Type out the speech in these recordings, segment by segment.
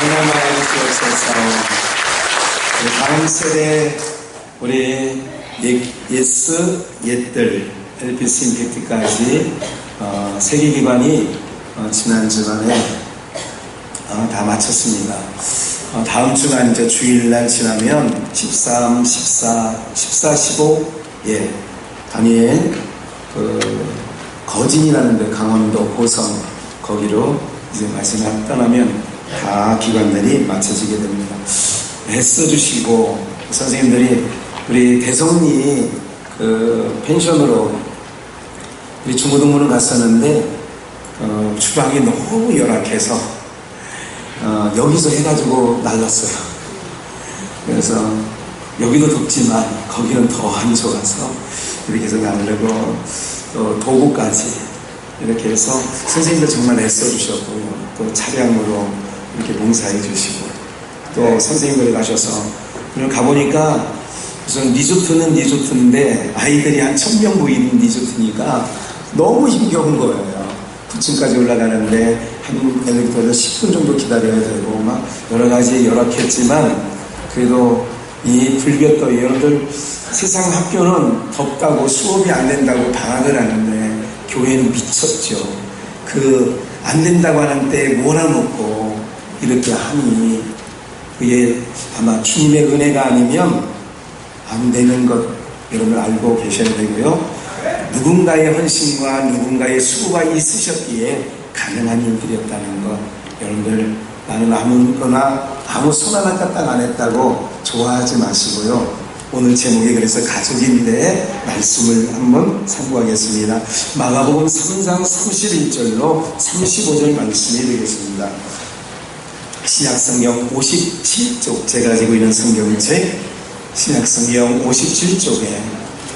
은혜마에 주옵소서. 다음 세대 우리 예스 옛들 LPC 임팩트까지 세계기관이 지난 주간에 다 마쳤습니다. 다음 주간 이제 주일날 지나면 13, 14, 15 다니엘 거진이라는 데 강원도 고성 거기로 이제 말씀을 떠나면 다 기관들이 마쳐지게 됩니다. 애써주시고 선생님들이 우리 대성리 펜션으로 우리 중고등부를 갔었는데 주방이 너무 열악해서 여기서 해가지고 날랐어요. 그래서 여기도 덥지만 거기는 더 안 좋아서 이렇게 해서 나르고 또 도구까지 이렇게 해서 선생님들 정말 애써주셨고요. 또 차량으로 이렇게 봉사해 주시고 또 선생님들이 가셔서 그리고 가보니까 우선 리조트는 리조트인데 아이들이 한 1000명 모이는 리조트니까 너무 힘겨운 거예요. 9층까지 올라가는데 한 엘리베이터에서 10분 정도 기다려야 되고 막 여러 가지 열악했지만 그래도 이 불볕더위 여러분들 세상 학교는 덥다고 수업이 안 된다고 방학을 하는데 교회는 미쳤죠. 안 된다고 하는 때 몰아놓고 이렇게 하니 그게 아마 주님의 은혜가 아니면 안 되는 것 여러분 알고 계셔야 되고요. 누군가의 헌신과 누군가의 수고가 있으셨기에 가능한 일들이었다는 것 여러분들 나는 아무 손 하나 까딱 안 했다고 좋아하지 마시고요. 오늘 제목이 그래서 가족인데 말씀을 한번 참고하겠습니다. 마가복음 3장 31절로 35절 말씀이 되겠습니다. 신약성경 57쪽 제가 가지고 있는 성경책 신약성경 57쪽에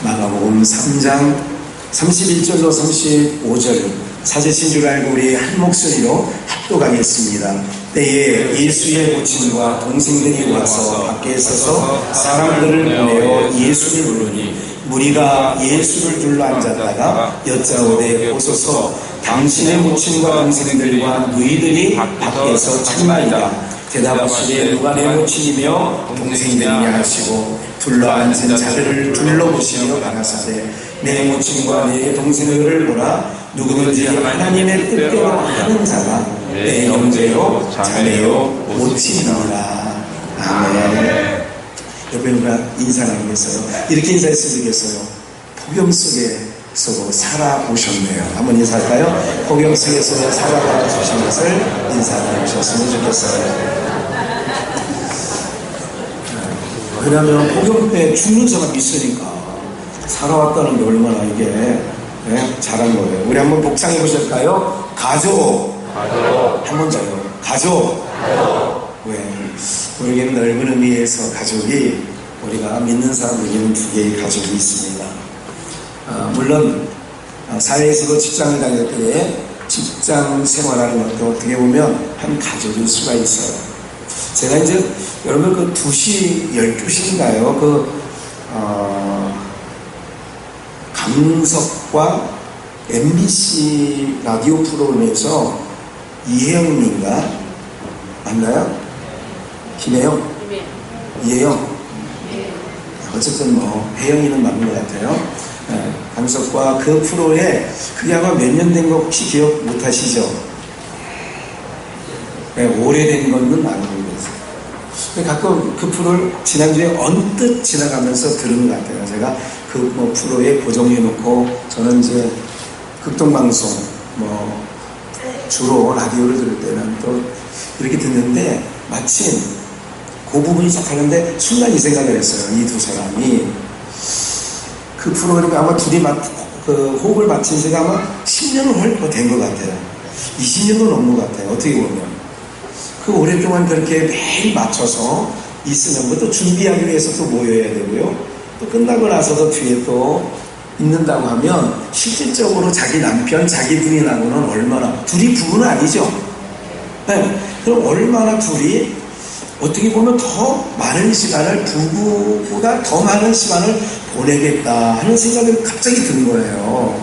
마가복음 3장 31절로 35절 찾으신 줄 알고 우리 한 목소리로 합독하겠습니다. 때에 예수의 모친과 동생들이 와서 밖에 서서 사람들을 보내어 예수를 부르니 무리가 예수를 둘러 앉았다가 여짜오되 오소서 당신의 모친과 동생들과 너희들이 밖에서 참말이다. 대답하시되 누가 내 모친이며 동생들이냐 하시고 둘러앉은 자들을 둘러보시며 가라사대 내 모친과 내 동생들을 보라. 누구든지 하나님의 뜻대로 하는 자가 내 형제요 자매요 모친이라. 아멘. 옆에 누가 인사 나누겠어요? 이렇게 인사했으면 좋겠어요. 폭염 속에서도 살아보셨네요. 한번 인사할까요? 폭염 속에서 살아가 주신 것을 인사 나누셨으면 좋겠어요. 왜냐하면 폭염 때 죽는 사람이 있으니까 살아왔다는 게 얼마나 이게 잘한 거예요. 우리 한번 복창해 보실까요? 가족. 한번 더요. 가족. 왜? 우리에게는 넓은 의미에서 가족이 우리가 믿는 사람들에게는 두 개의 가족이 있습니다. 물론 사회에서도 직장을 다닐 때에 직장 생활하는 것도 어떻게 보면 한 가족일 수가 있어요. 제가 이제 여러분 2시 12시인가요? 강석과 MBC 라디오 프로그램에서 이혜영님인가? 맞나요? 김혜영? 이혜영? 어쨌든 혜영이는 맞는 것 같아요. 강석과 그 프로에 그게 아마 몇 년 된 거 혹시 기억 못 하시죠? 오래된 거는 아는 거였어요. 가끔 그 프로를 지난주에 언뜻 지나가면서 들은 것 같아요. 제가 프로에 고정해놓고 저는 이제 극동방송 주로 라디오를 들을 때는 또 이렇게 듣는데 마침 그 부분이 시작하는데 순간 이 생각을 했어요. 이 두 사람이 그 프로그램에 아마 둘이 호흡을 맞춘 지가 아마 10년은 훨씬 된 것 같아요. 20년도 넘은 것 같아요. 어떻게 보면 그 오랫동안 그렇게 매일 맞춰서 있으면 또 준비하기 위해서 또 모여야 되고요. 또 끝나고 나서도 뒤에 또 있는다고 하면 실질적으로 자기 남편, 자기 부인하고는 얼마나 둘이 부부는 아니죠. 네. 그럼 얼마나 둘이 어떻게 보면 더 많은 시간을 부부보다 더 많은 시간을 보내겠다 하는 생각이 갑자기 든 거예요.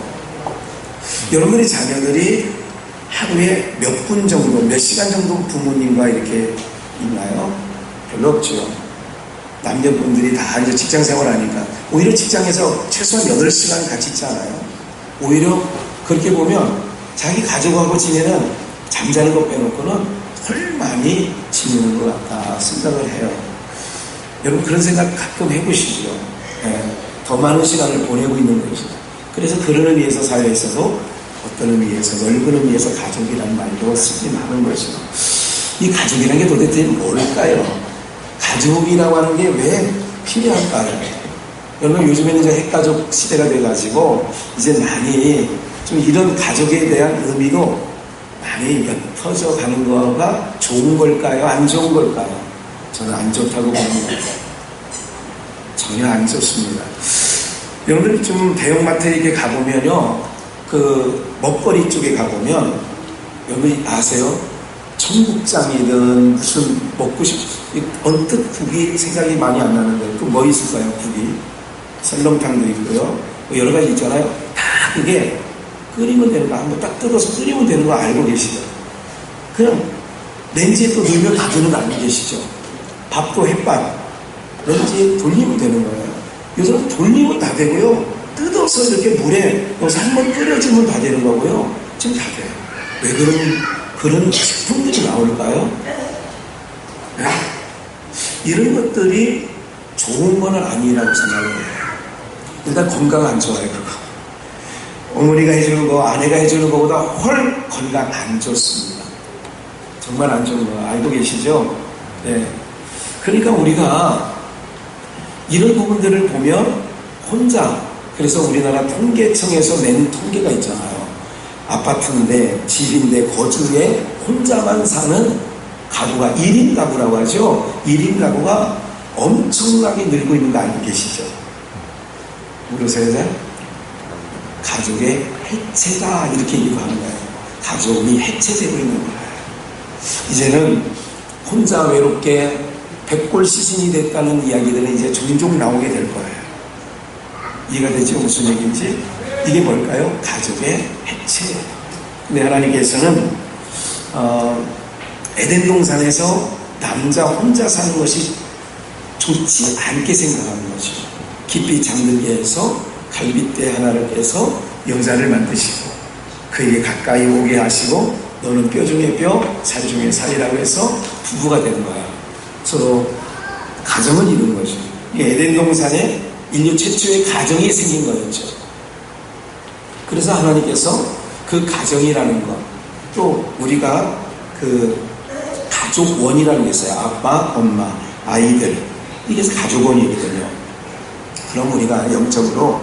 여러분의 자녀들이 하루에 몇 분 정도, 몇 시간 정도 부모님과 이렇게 있나요? 별로 없죠. 남녀분들이 다 이제 직장 생활하니까 오히려 직장에서 최소한 8시간 같이 있잖아요. 오히려 그렇게 보면 자기 가족하고 지내는 잠자는 것 빼놓고는 헐 많이 지내는 것 같다 생각을 해요. 여러분 그런 생각 가끔 해보시죠. 네, 더 많은 시간을 보내고 있는 것이죠. 그래서 그런 의미에서 사회에서도 어떤 의미에서 넓은 의미에서 가족이라는 말도 쓰긴 하는 것이죠. 이 가족이라는 게 도대체 뭘까요? 가족이라고 하는 게 왜 필요할까요? 여러분 요즘에는 이제 핵가족 시대가 돼가지고 이제 많이 좀 이런 가족에 대한 의미도 많이 옅어져 가는 거가 좋은 걸까요? 안 좋은 걸까요? 저는 안 좋다고 봅니다. 전혀 안 좋습니다. 여러분들 좀 대형마트에 이렇게 가보면요, 그 먹거리 쪽에 가보면 여러분 아세요? 청국장이든 무슨 먹고 언뜻 국이 생각이 많이 안 나는데 또 뭐 있을까요? 국이 설렁탕도 있고요, 여러 가지 있잖아요. 다 그게 끓이면 되는 거, 한번 딱 뜯어서 끓이면 되는 거 알고 계시죠? 그냥 렌지에 또 넣으면 다 되는 거 알고 계시죠? 밥도 햇밥 렌지에 돌리면 되는 거예요. 요즘 돌리면 다 되고요, 뜯어서 이렇게 물에 넣어서 한번 끓여주면 다 되는 거고요. 지금 다 돼요. 왜 그런 식품들이 나올까요? 네? 이런 것들이 좋은 건 아니라고 생각을 해요. 일단 건강 안 좋아요. 그거 어머니가 해주는 거, 아내가 해주는 것보다 훨 건강 안 좋습니다. 정말 안 좋은 거 알고 계시죠? 네. 그러니까 우리가 이런 부분들을 보면 혼자, 그래서 우리나라 통계청에서 낸 통계가 있잖아요. 아파트인데, 집인데, 거주에 혼자만 사는 가구가 1인 가구라고 하죠. 1인 가구가 엄청나게 늘고 있는 거 알고 계시죠? 모르세요? 가족의 해체다 이렇게 얘기하는 거예요. 가족이 해체되고 있는 거예요. 이제는 혼자 외롭게 백골 시신이 됐다는 이야기들은 이제 종종 나오게 될 거예요. 이해가 되죠? 무슨 얘기인지? 이게 뭘까요? 가족의 해체예요. 근데 하나님께서는 에덴 동산에서 남자 혼자 사는 것이 좋지 않게 생각하는 거죠. 깊이 잠들게 해서 갈빗대 하나를 빼서 여자를 만드시고 그에게 가까이 오게 하시고 너는 뼈 중에 뼈, 살 중에 살이라고 해서 부부가 되는 거야. 서로 가정을 이룬 거죠. 에덴 동산에 인류 최초의 가정이 생긴 거였죠. 그래서 하나님께서 그 가정이라는 것, 또 우리가 그 가족원이라는 게 있어요. 아빠, 엄마, 아이들, 이게 가족원이거든요. 그럼 우리가 영적으로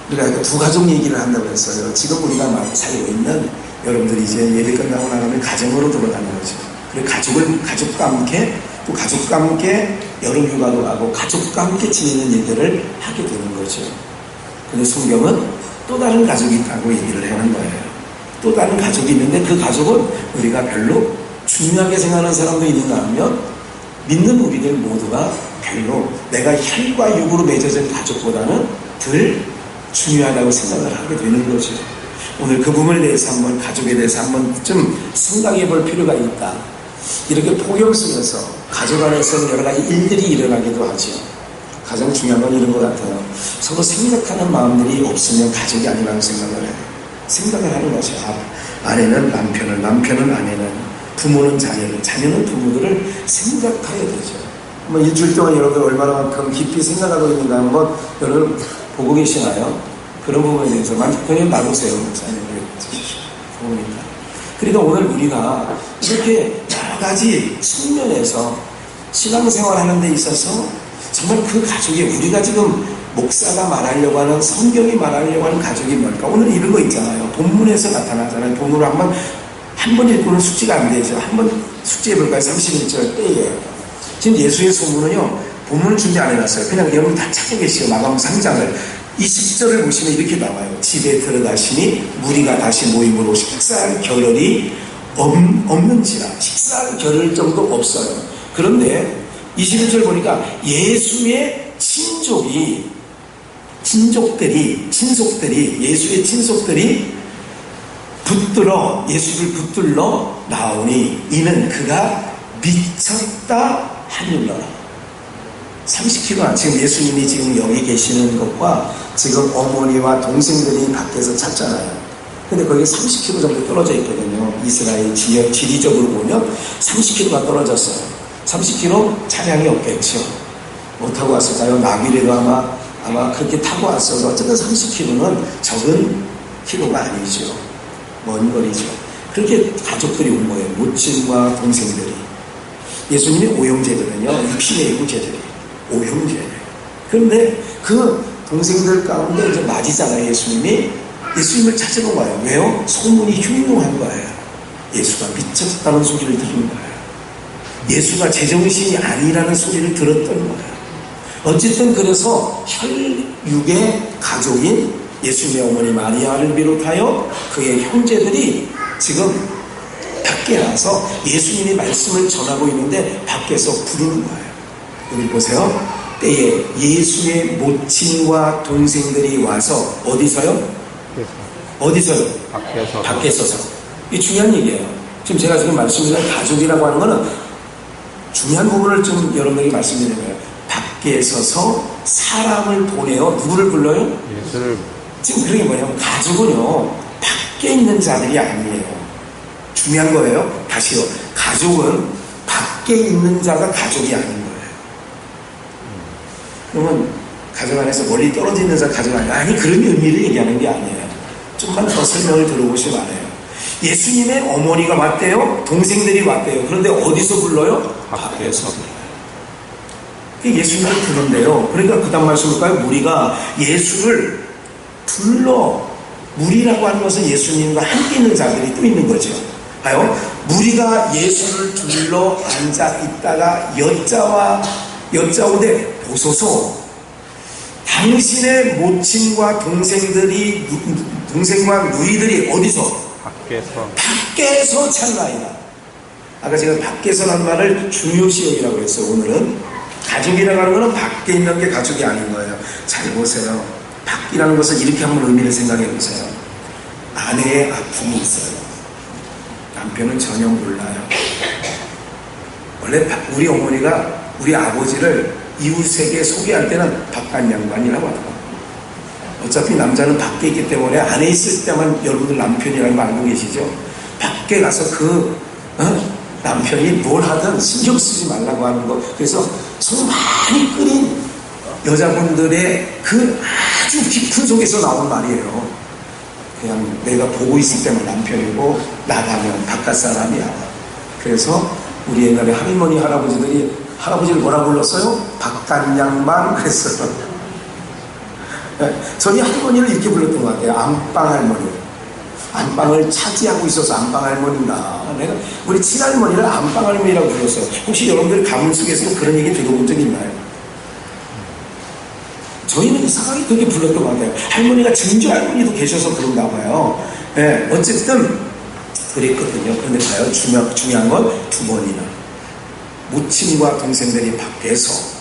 우리가 두 가족 얘기를 한다고 했어요. 지금 우리가 살고 있는 여러분들이 이제 예배 끝나고 나가면 가정으로 들어가는 거죠. 그리고 가족과 함께, 또 가족과 함께 여름 휴가도 가고 가족과 함께 지내는 일들을 하게 되는 거죠. 근데 성경은 또 다른 가족이 있다고 얘기를 하는 거예요. 또 다른 가족이 있는데 그 가족은 우리가 별로 중요하게 생각하는 사람도 있는가 하면 믿는 우리들 모두가 별로 내가 혈과 육으로 맺어진 가족보다는 덜 중요하다고 생각을 하게 되는 거죠. 오늘 그 부분에 대해서 한번, 가족에 대해서 한번 좀 생각해 볼 필요가 있다. 이렇게 폭염 속에서 가족 안에서는 여러 가지 일들이 일어나기도 하죠. 가장 중요한 건 이런 것 같아요. 서로 생각하는 마음들이 없으면 가족이 아니라고 생각을 해요. 생각을 하는 거죠. 아내는 남편을, 남편은 아내는, 부모는 자녀를, 자녀는 부모들을 생각해야 되죠. 한번 일주일 동안 여러분 얼마나만큼 깊이 생각하고 있는가 한번 여러분 보고 계시나요? 그런 부분에 대해서 그냥 놔보세요. 자녀를 보니까. 그러니까 오늘 우리가 이렇게 여러 가지 측면에서 신앙생활 하는 데 있어서 정말 그 가족이 우리가 지금 목사가 말하려고 하는, 성경이 말하려고 하는 가족이 뭘까? 오늘 이런 거 있잖아요. 본문에서 나타나잖아요. 본문을 한 번 읽고는 숙지가 안 되죠. 한번 숙지해볼까요? 31절 때에. 지금 예수의 소문은요, 본문을 준비 안 해놨어요. 그냥 여러분 다 찾고 계시죠. 마감 3장을. 이 10절을 보시면 이렇게 나와요. 집에 들어가시니 무리가 다시 모임을 오시고 식사할 겨를이 없는지라. 식사할 겨를 정도 없어요. 그런데 21절 보니까 예수의 예수의 친속들이 예수를 붙들러 나오니 이는 그가 미쳤다 하늘나라. 30km, 지금 예수님이 지금 여기 계시는 것과 지금 어머니와 동생들이 밖에서 찾잖아요. 근데 거기 30km 정도 떨어져 있거든요. 이스라엘 지리적으로 보면 30km가 떨어졌어요. 30km 차량이 없겠죠. 못 타고 왔을까요? 나비라도 아마 그렇게 타고 왔어도 어쨌든 30km는 적은 키로가 아니죠. 먼 거리죠. 그렇게 가족들이 온 거예요. 모친과 동생들이. 예수님의 오형제들은요, 육신의 형제들이 오형제예요. 그런데 그 동생들 가운데 이제 맞이잖아요. 예수님을 찾으러 와요. 왜요? 소문이 흉흉한 거예요. 예수가 미쳤다는 소리를 들은 거예요. 예수가 제정신이 아니라는 소리를 들었던 거예요. 어쨌든 그래서 혈육의 가족인 예수님의 어머니 마리아를 비롯하여 그의 형제들이 지금 밖에 나서 예수님이 말씀을 전하고 있는데 밖에서 부르는 거예요. 여기 보세요. 때에 예수의 모친과 동생들이 와서 어디서요? 어디서요? 밖에서서. 이게 중요한 얘기예요. 지금 제가 말씀드린 가족이라고 하는 거는 중요한 부분을 좀 여러분에게 말씀드리는 거예요. 밖에 서서 사람을 보내어 누구를 불러요? 예수를. 지금 그런 게 뭐냐면 가족은요 밖에 있는 자들이 아니에요. 중요한 거예요. 다시요. 가족은 밖에 있는 자가 가족이 아닌 거예요. 그러면 가족 안에서 멀리 떨어져 있는 자가 가족 아니에요. 아니 그런 의미를 얘기하는 게 아니에요. 좀만 더 설명을 들어보시면 알아요. 예수님의 어머니가 왔대요. 동생들이 왔대요. 그런데 어디서 불러요? 밖에서 불러요. 예수님을 부른대요. 그러니까 그 다음 말씀일까요? 무리가 예수를 무리라고 하는 것은 예수님과 함께 있는 자들이 또 있는 거죠. 봐요. 무리가 예수를 둘러 앉아 있다가 여짜오되 보소서 당신의 모친과 동생과 누이들이 어디서? 밖에서 찾나이다. 아까 제가 밖에서라는 말을 중요시 여기라고 했어요. 오늘은 가족이라고 하는 것은 밖에 있는 게 가족이 아닌 거예요. 잘 보세요. 밖이라는 것은 이렇게 한번 의미를 생각해 보세요. 아내의 아픔이 있어요. 남편은 전혀 몰라요. 원래 우리 어머니가 우리 아버지를 이웃에게 소개할 때는 바깥 양반이라고 하더라고요. 어차피 남자는 밖에 있기 때문에 안에 있을 때만 여러분들 남편이라는 거 알고 계시죠? 밖에 가서 남편이 뭘 하든 신경 쓰지 말라고 하는 거. 그래서 속 많이 끓인 여자분들의 그 아주 깊은 속에서 나온 말이에요. 그냥 내가 보고 있을 때만 남편이고 나가면 바깥 사람이야. 그래서 우리 옛날에 할머니 할아버지를 뭐라 불렀어요? 바깥 양반 그랬어요. 저희 할머니를 이렇게 불렀던 것 같아요. 안방 할머니. 안방을 차지하고 있어서 안방 할머니인가. 내가 우리 친할머니를 안방 할머니라고 불렀어요. 혹시 여러분들 가문 속에서 그런 얘기 들어본 적 있나요? 저희는 이상하게 그렇게 불렀던 것 같아요. 할머니가 증조 할머니도 계셔서 그런가 봐요. 네, 어쨌든 그랬거든요. 그런데 봐요. 중요한 건 두 번이나 모친과 동생들이 밖에서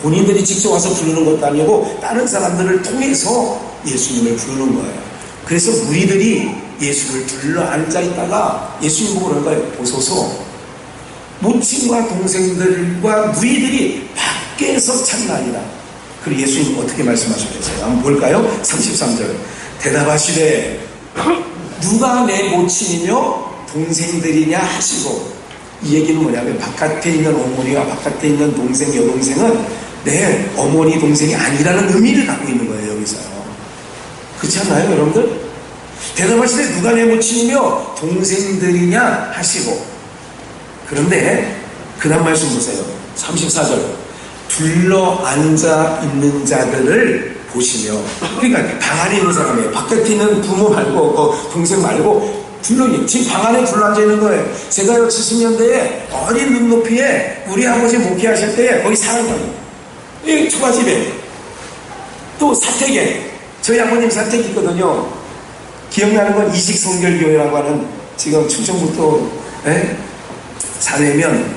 본인들이 직접 와서 부르는 것도 아니고 다른 사람들을 통해서 예수님을 부르는 거예요. 그래서 무리들이 예수를 둘러 앉아 있다가 예수님 보고 그런 거예요. 보소서 모친과 동생들과 무리들이 밖에서 찾나이다. 그리고 예수님 어떻게 말씀하셨겠어요? 한번 볼까요? 33절 대답하시되 누가 내 모친이며 동생들이냐 하시고, 이 얘기는 뭐냐면 바깥에 있는 어머니와 바깥에 있는 동생, 여동생은 내 어머니, 동생이 아니라는 의미를 갖고 있는 거예요. 여기서요. 그렇지 않나요, 여러분들? 대답하시되 누가 내 모친이며 동생들이냐 하시고, 그런데 그 다음 말씀 보세요. 34절 둘러 앉아 있는 자들을 보시며, 그러니까 방 안에 있는 사람이에요. 바깥에 있는 부모 말고 동생 말고 지금 방 안에 둘러 앉아 있는 거예요. 제가요 70년대에 어린 눈높이에 우리 아버지 목회하실 때 거기 사랑방이 이 초가집에 또 사택에 저희 아버님 사택이 있거든요. 기억나는 건 이식성결교회라고 하는, 지금 충청북도 사내면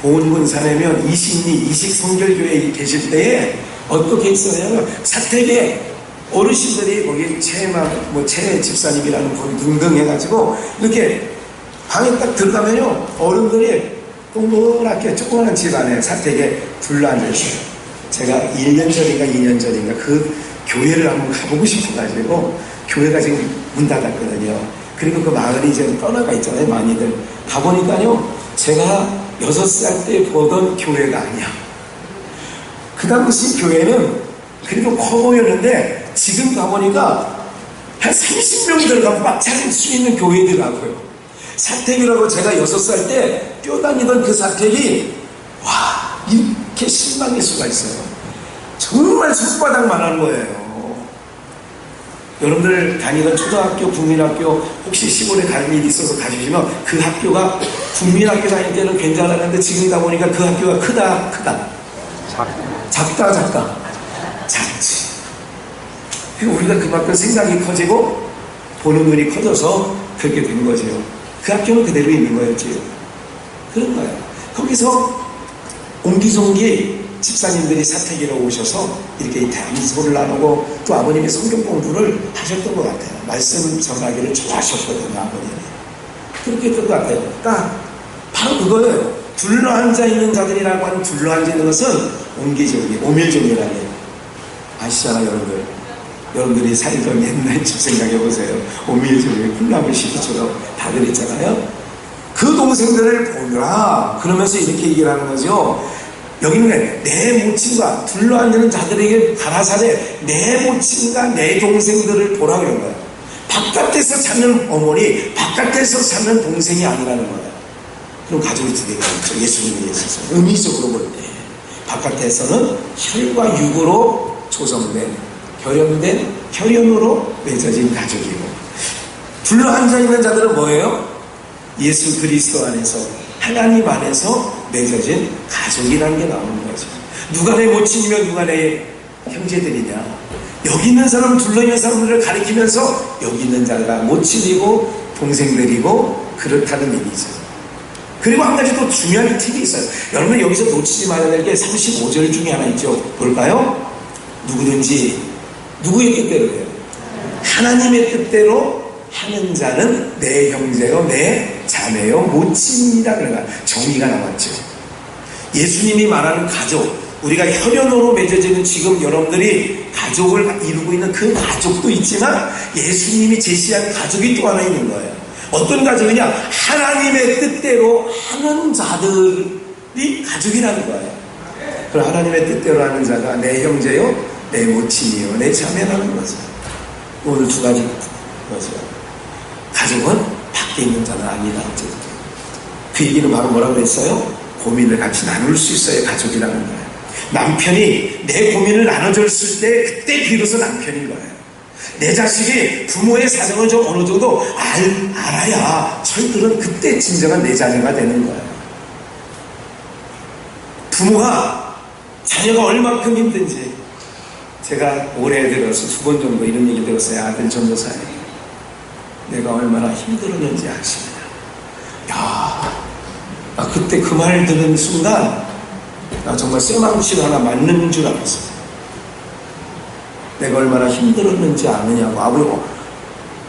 보은군 사내면 이식성결교회에 계실 때에 어떻게 있었냐면 사택에 어르신들이 거기 최 집사님이라는 분 등등 해가지고 이렇게 방에 딱 들어가면요 어른들이 동그랗게 조그마한 집 안에 사택에 둘러앉아있어요. 제가 1년 전인가 2년 전인가 그 교회를 한번 가보고 싶어가지고 교회가 지금 문 닫았거든요. 그리고 그 마을이 이제 떠나가 있잖아요. 많이들. 가보니까요, 제가 6살 때 보던 교회가 아니야. 그 당시 교회는 그래도 커 보였는데 지금 가보니까 한 30명 들어가면 막 차릴 수 있는 교회더라고요. 사택이라고 제가 6살 때 뛰어다니던 그 사택이 와, 이렇게 실망일 수가 있어요. 정말 손바닥만 하는 거예요. 여러분들 다니던 초등학교, 국민학교 혹시 시골에 가는 일이 있어서 가주시면 그 학교가 국민학교 다닐 때는 괜찮았는데 지금 가보니까 그 학교가 크다. 작다. 작지. 우리가 그만큼 생각이 커지고 보는 눈이 커져서 그렇게 된 거죠. 그 학교는 그대로 있는 거였지. 그런 거예요. 거기서 옹기종기 집사님들이 사택이로 오셔서 이렇게 담소를 나누고 또 아버님이 성경 공부를 하셨던 것 같아요. 말씀 전하기를 좋아하셨거든요, 아버님이. 그렇게 했던 것 같아요. 그러니까 바로 그거예요. 둘러앉아 있는 자들이라고 하는 둘러앉아 있는 것은 옹기종기, 오밀종이라는 얘기예요. 아시잖아요, 여러분들. 여러분들이 살던 옛날 집 생각해보세요. 오밀종이 콩나물 시기처럼 다들 있잖아요. 그 동생들을 보느라 그러면서 이렇게 얘기를 하는 거죠. 여기는 내 모친과 둘러앉는 자들에게 가라사대 내 모친과 내 동생들을 보라 그런 거예요. 바깥에서 찾는 어머니, 바깥에서 찾는 동생이 아니라는 거예요. 그럼 가족이 두 개가 있죠. 예수님에 있어서 의미적으로 볼 때 바깥에서는 혈과 육으로 조성된, 결연된, 혈연으로 맺어진 가족이고, 둘러앉아 있는 자들은 뭐예요? 예수 그리스도 안에서, 하나님 안에서 맺어진 가족이라는 게 나오는 거죠. 누가 내 모친이며 누가 내 형제들이냐. 여기 있는 사람, 둘러있는 사람들을 가리키면서 여기 있는 자가 모친이고 동생들이고 그렇다는 의미죠. 그리고 한 가지 또 중요한 팁이 있어요. 여러분 여기서 놓치지 말아야 될 게 35절 중에 하나 있죠. 볼까요? 누구든지 누구의 뜻대로 해요? 하나님의 뜻대로 하는 자는 내 형제요 내 자매요 모친이다. 그러니까 정의가 나왔죠. 예수님이 말하는 가족, 우리가 혈연으로 맺어지는 지금 여러분들이 가족을 이루고 있는 그 가족도 있지만 예수님이 제시한 가족이 또 하나 있는 거예요. 어떤 가족이냐? 하나님의 뜻대로 하는 자들이 가족이라는 거예요. 그럼 하나님의 뜻대로 하는 자가 내 형제요 내 모친이요 내 자매라는 거죠. 오늘 두 가지 거죠. 가족은 밖에 있는 자는 아니다. 그 얘기는 바로 뭐라고 그랬어요? 고민을 같이 나눌 수 있어야 가족이라는 거예요. 남편이 내 고민을 나눠줬을 때 그때 비로소 남편인 거예요. 내 자식이 부모의 사정을 좀 어느 정도 알아야 저희들은 그때 진정한 내 자녀가 되는 거예요. 부모가 자녀가 얼마큼 힘든지 제가 올해 들어서 2번 정도 이런 얘기 들었어요. 아들 전도사에 내가 얼마나 힘들었는지 아십니다. 그때 그 말 들은 순간 나 정말 쇠망치가 하나 맞는 줄 알았어요. 내가 얼마나 힘들었는지 아느냐고.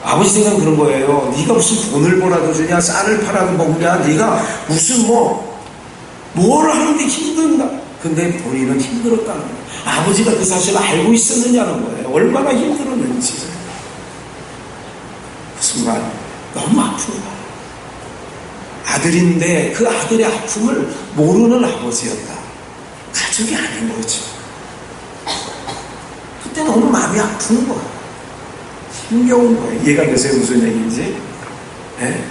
아버지 생각은 그런 거예요. 네가 무슨 돈을 벌어도 주냐, 쌀을 팔아도 먹냐, 네가 무슨 뭘 하는데 힘든다. 근데 본인은 힘들었다는 거예요. 아버지가 그 사실을 알고 있었느냐는 거예요. 얼마나 힘들었는지. 그 순간 너무 아픈 거예요. 아들인데 그 아들의 아픔을 모르는 아버지였다. 가족이 아닌 거죠. 그때 너무 마음이 아픈 거예요. 힘겨운 거예요. 이해가 되세요? 무슨 얘기인지? 네?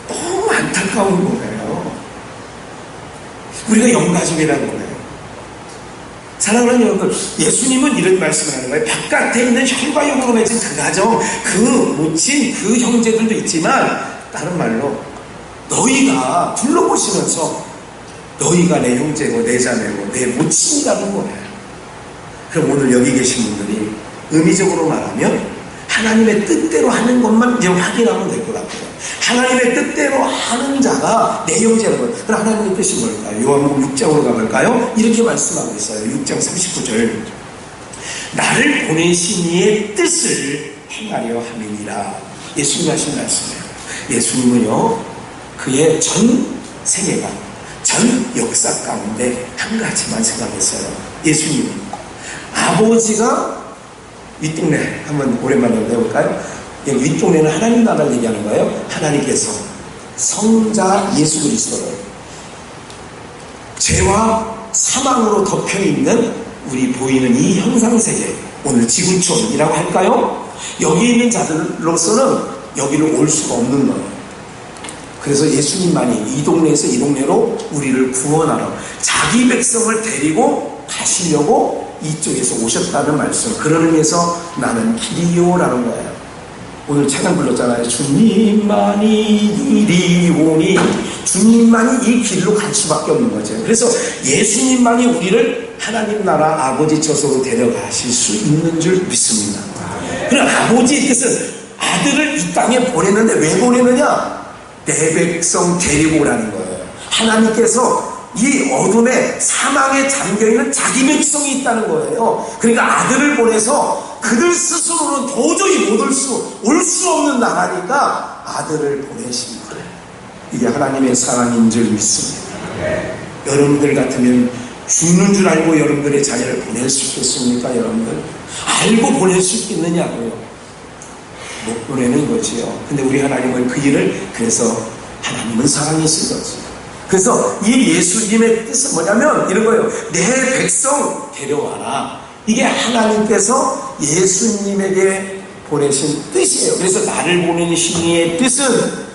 너무 안타까운 거예요. 우리가 영가족이라는 거예요. 사랑하는 여러분들, 예수님은 이런 말씀을 하는 거예요. 바깥에 있는 혈과 육으로 맺은 그 가정, 그 모친, 그 형제들도 있지만 다른 말로 너희가 둘러보시면서 너희가 내 형제고 내 자매고 내 모친이라는 거예요. 그럼 오늘 여기 계신 분들이 의미적으로 말하면 하나님의 뜻대로 하는 것만 이제 확인하면 될 것 같아요. 하나님의 뜻대로 하는 자가 내 형제라는 거예요. 그럼 하나님의 뜻이 뭘까요? 요한복음 6장으로 가볼까요? 이렇게 말씀하고 있어요. 6장 39절. 나를 보내신 이의 뜻을 행하려 함이니라. 예수님 하신 말씀이에요. 예수님은요 그의 전 세계가 전 역사 가운데 한 가지만 생각했어요. 예수님이 아버지가 윗동네 한번 오랜만에 해볼까요? 윗동네는 하나님 나라를 얘기하는 거예요. 하나님께서 성자 예수 그리스도를 죄와 사망으로 덮여있는 우리 보이는 이 형상세계, 오늘 지구촌이라고 할까요? 여기 있는 자들로서는 여기를 올 수가 없는 거예요. 그래서 예수님만이 이 동네에서 이 동네로 우리를 구원하러 자기 백성을 데리고 가시려고 이쪽에서 오셨다는 말씀. 그런 의미에서 나는 길이요라는 거예요. 오늘 찬양 불렀잖아요. 주님만이 이리 오니, 주님만이 이 길로 갈 수밖에 없는 거죠. 그래서 예수님만이 우리를 하나님 나라 아버지 저소로 데려가실 수 있는 줄 믿습니다. 그럼 아버지의 뜻은 아들을 이 땅에 보냈는데 왜 보내느냐? 내 백성 데리고 오라는 거예요. 하나님께서 이 어둠에 사망에 잠겨있는 자기 백성이 있다는 거예요. 그러니까 아들을 보내서 그들 스스로는 도저히 올 수 없는 나라니까 아들을 보내신 거예요. 이게 하나님의 사랑인 줄 믿습니다. 여러분들 같으면 죽는 줄 알고 여러분들의 자녀를 보낼 수 있겠습니까? 여러분들 알고 보낼 수 있겠느냐고요. 못 보내는 거지요. 근데 우리 하나님은 그 일을, 그래서 하나님은 사랑이신 거지. 그래서 이 예수님의 뜻은 뭐냐면 이런 거예요. 내 백성 데려와라. 이게 하나님께서 예수님에게 보내신 뜻이에요. 그래서 나를 보내신 이의 뜻은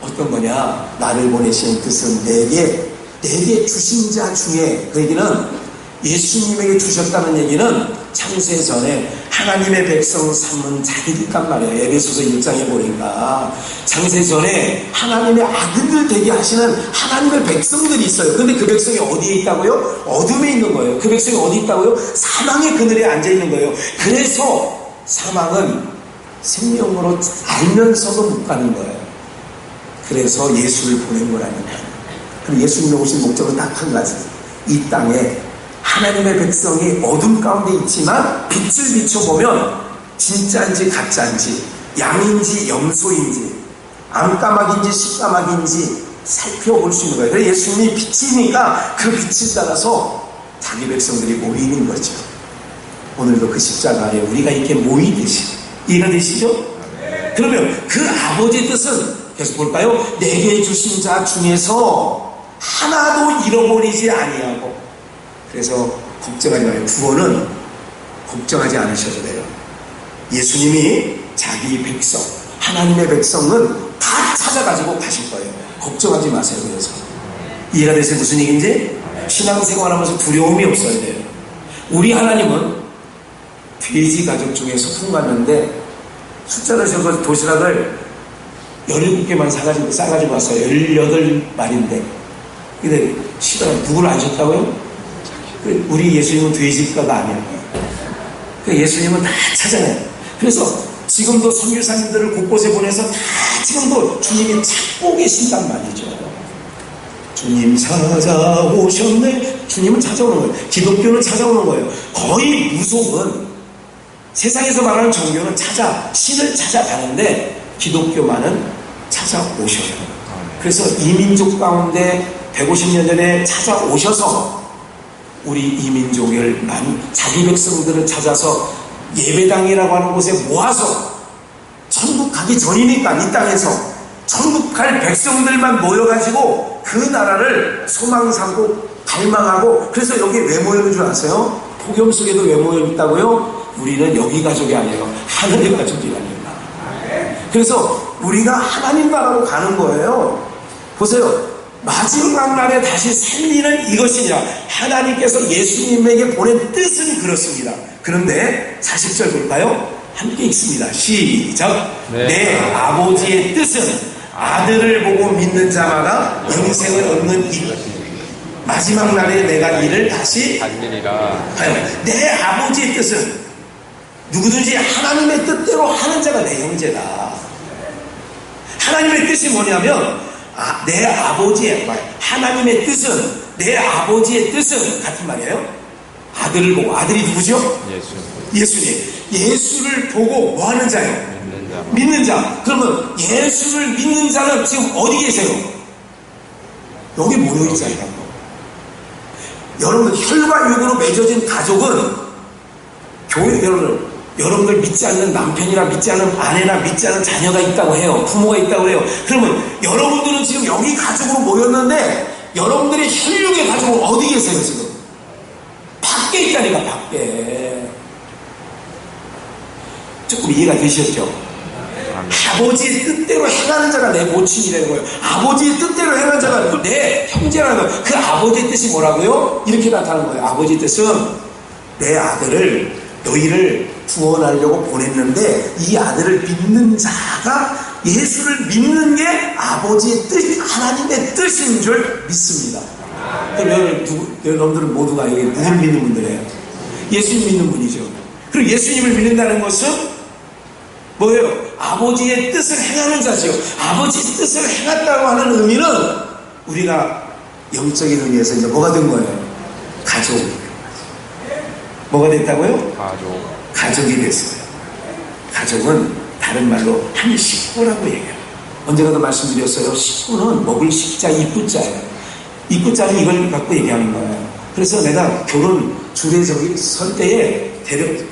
어떤 거냐? 나를 보내신 뜻은 내게 주신 자 중에, 그 얘기는 예수님에게 주셨다는 얘기는 창세전에 하나님의 백성 삼은 자들이란 말이에요. 에베소서 1장에 보니까 창세전에 하나님의 아들들 되게 하시는 하나님의 백성들이 있어요. 근데 그 백성이 어디에 있다고요? 어둠에 있는 거예요. 그 백성이 어디 있다고요? 사망의 그늘에 앉아 있는 거예요. 그래서 사망은 생명으로 알면서도 못 가는 거예요. 그래서 예수를 보낸 거라니까. 그럼 예수님이 오신 목적은 딱 한 가지. 이 땅에 하나님의 백성이 어둠 가운데 있지만 빛을 비춰보면 진짜인지 가짜인지, 양인지 염소인지, 암까마귀인지 식까마귀인지 살펴볼 수 있는 거예요. 그래서 예수님이 빛이니까 그 빛을 따라서 자기 백성들이 모이는 거죠. 오늘도 그 십자가 아래 우리가 이렇게 모이듯이. 이해가 되시죠? 그러면 그 아버지의 뜻은 계속 볼까요? 내게 주신 자 중에서 하나도 잃어버리지 아니하고. 그래서 걱정하지 마요. 구원은 걱정하지 않으셔도 돼요. 예수님이 자기 백성, 하나님의 백성은 다 찾아가지고 가실 거예요. 걱정하지 마세요. 그래서 이해가 되세요? 무슨 얘기인지? 신앙생활하면서 두려움이 없어야 돼요. 우리 하나님은 돼지 가족 중에 소풍 갔는데 숫자를 적어서 도시락을 17개만 싸가지고 왔어요. 18마리인데. 근데 시더라. 누구를 아셨다고요? 우리 예수님은 돼지과가 아니에요. 예수님은 다 찾아내요. 그래서 지금도 선교사님들을 곳곳에 보내서 다 지금도 주님이 찾고 계신단 말이죠. 주님 찾아오셨네. 주님은 찾아오는 거예요. 기독교는 찾아오는 거예요. 거의 무속은, 세상에서 말하는 종교는 신을 찾아가는데 기독교만은 찾아오셔요. 그래서 이민족 가운데 150년 전에 찾아오셔서 우리 이민족을 자기 백성들을 찾아서 예배당이라고 하는 곳에 모아서 천국 가기 전이니까 이 땅에서 천국 갈 백성들만 모여가지고 그 나라를 소망 삼고 갈망하고. 그래서 여기 왜 모이는 줄 아세요? 폭염 속에도 왜 모여 있다고요? 우리는 여기 가족이 아니에요. 하늘의 가족이랍니다. 그래서 우리가 하나님 나라로 가는 거예요. 보세요. 마지막 날에 다시 살리는 이것이니라. 하나님께서 예수님에게 보낸 뜻은 그렇습니다. 그런데 40절 볼까요? 함께 읽습니다. 시작. 네. 내 아버지의 뜻은 아들을 보고 믿는 자마다 영생을 얻는 이 마지막 날에 내가 이를 다시 하리라. 내 아버지의 뜻은 누구든지 하나님의 뜻대로 하는 자가 내 형제다. 하나님의 뜻이 뭐냐면 내 아버지의 하나님의 뜻은, 내 아버지의 뜻은 같은 말이에요. 아들을 보고. 아들이 누구죠? 예수님. 예수를 보고 뭐 하는 자예요? 믿는 자. 그러면 예수를 믿는 자는 지금 어디 계세요? 여기 모여 있잖아요. 여러분, 혈과 육으로 맺어진 가족은 교회, 여러분들 믿지 않는 남편이나 믿지 않는 아내나 믿지 않는 자녀가 있다고 해요. 부모가 있다고 해요. 그러면 여러분들은 지금 여기 가족으로 모였는데 여러분들의 혈육의 가족은 어디 계세요 지금? 밖에 있다니까, 밖에. 조금 이해가 되셨죠? 아버지의 뜻대로 행하는 자가 내 모친이라는 거예요. 아버지의 뜻대로 행하는 자가 내 형제라는 거예요. 그 아버지의 뜻이 뭐라고요? 이렇게 나타나는 거예요. 아버지의 뜻은 내 아들을, 너희를 구원하려고 보냈는데 이 아들을 믿는 자가, 예수를 믿는 게 아버지의 뜻, 하나님의 뜻인 줄 믿습니다. 그럼 여러분들은 모두가 여기 누굴 믿는 분들이에요? 예수님 믿는 분이죠. 그리고 예수님을 믿는다는 것은 뭐예요? 아버지의 뜻을 행하는 자죠. 아버지의 뜻을 행했다고 하는 의미는 우리가 영적인 의미에서 이제 뭐가 된 거예요? 가족. 뭐가 됐다고요? 가족이 됐어요. 가족은 다른 말로 한 식구라고 얘기해요. 언제가도 말씀드렸어요. 식구는 먹을 식자, 입구자예요. 입구자는 이걸 갖고 얘기하는 거예요. 그래서 내가 결혼 주례 설 때에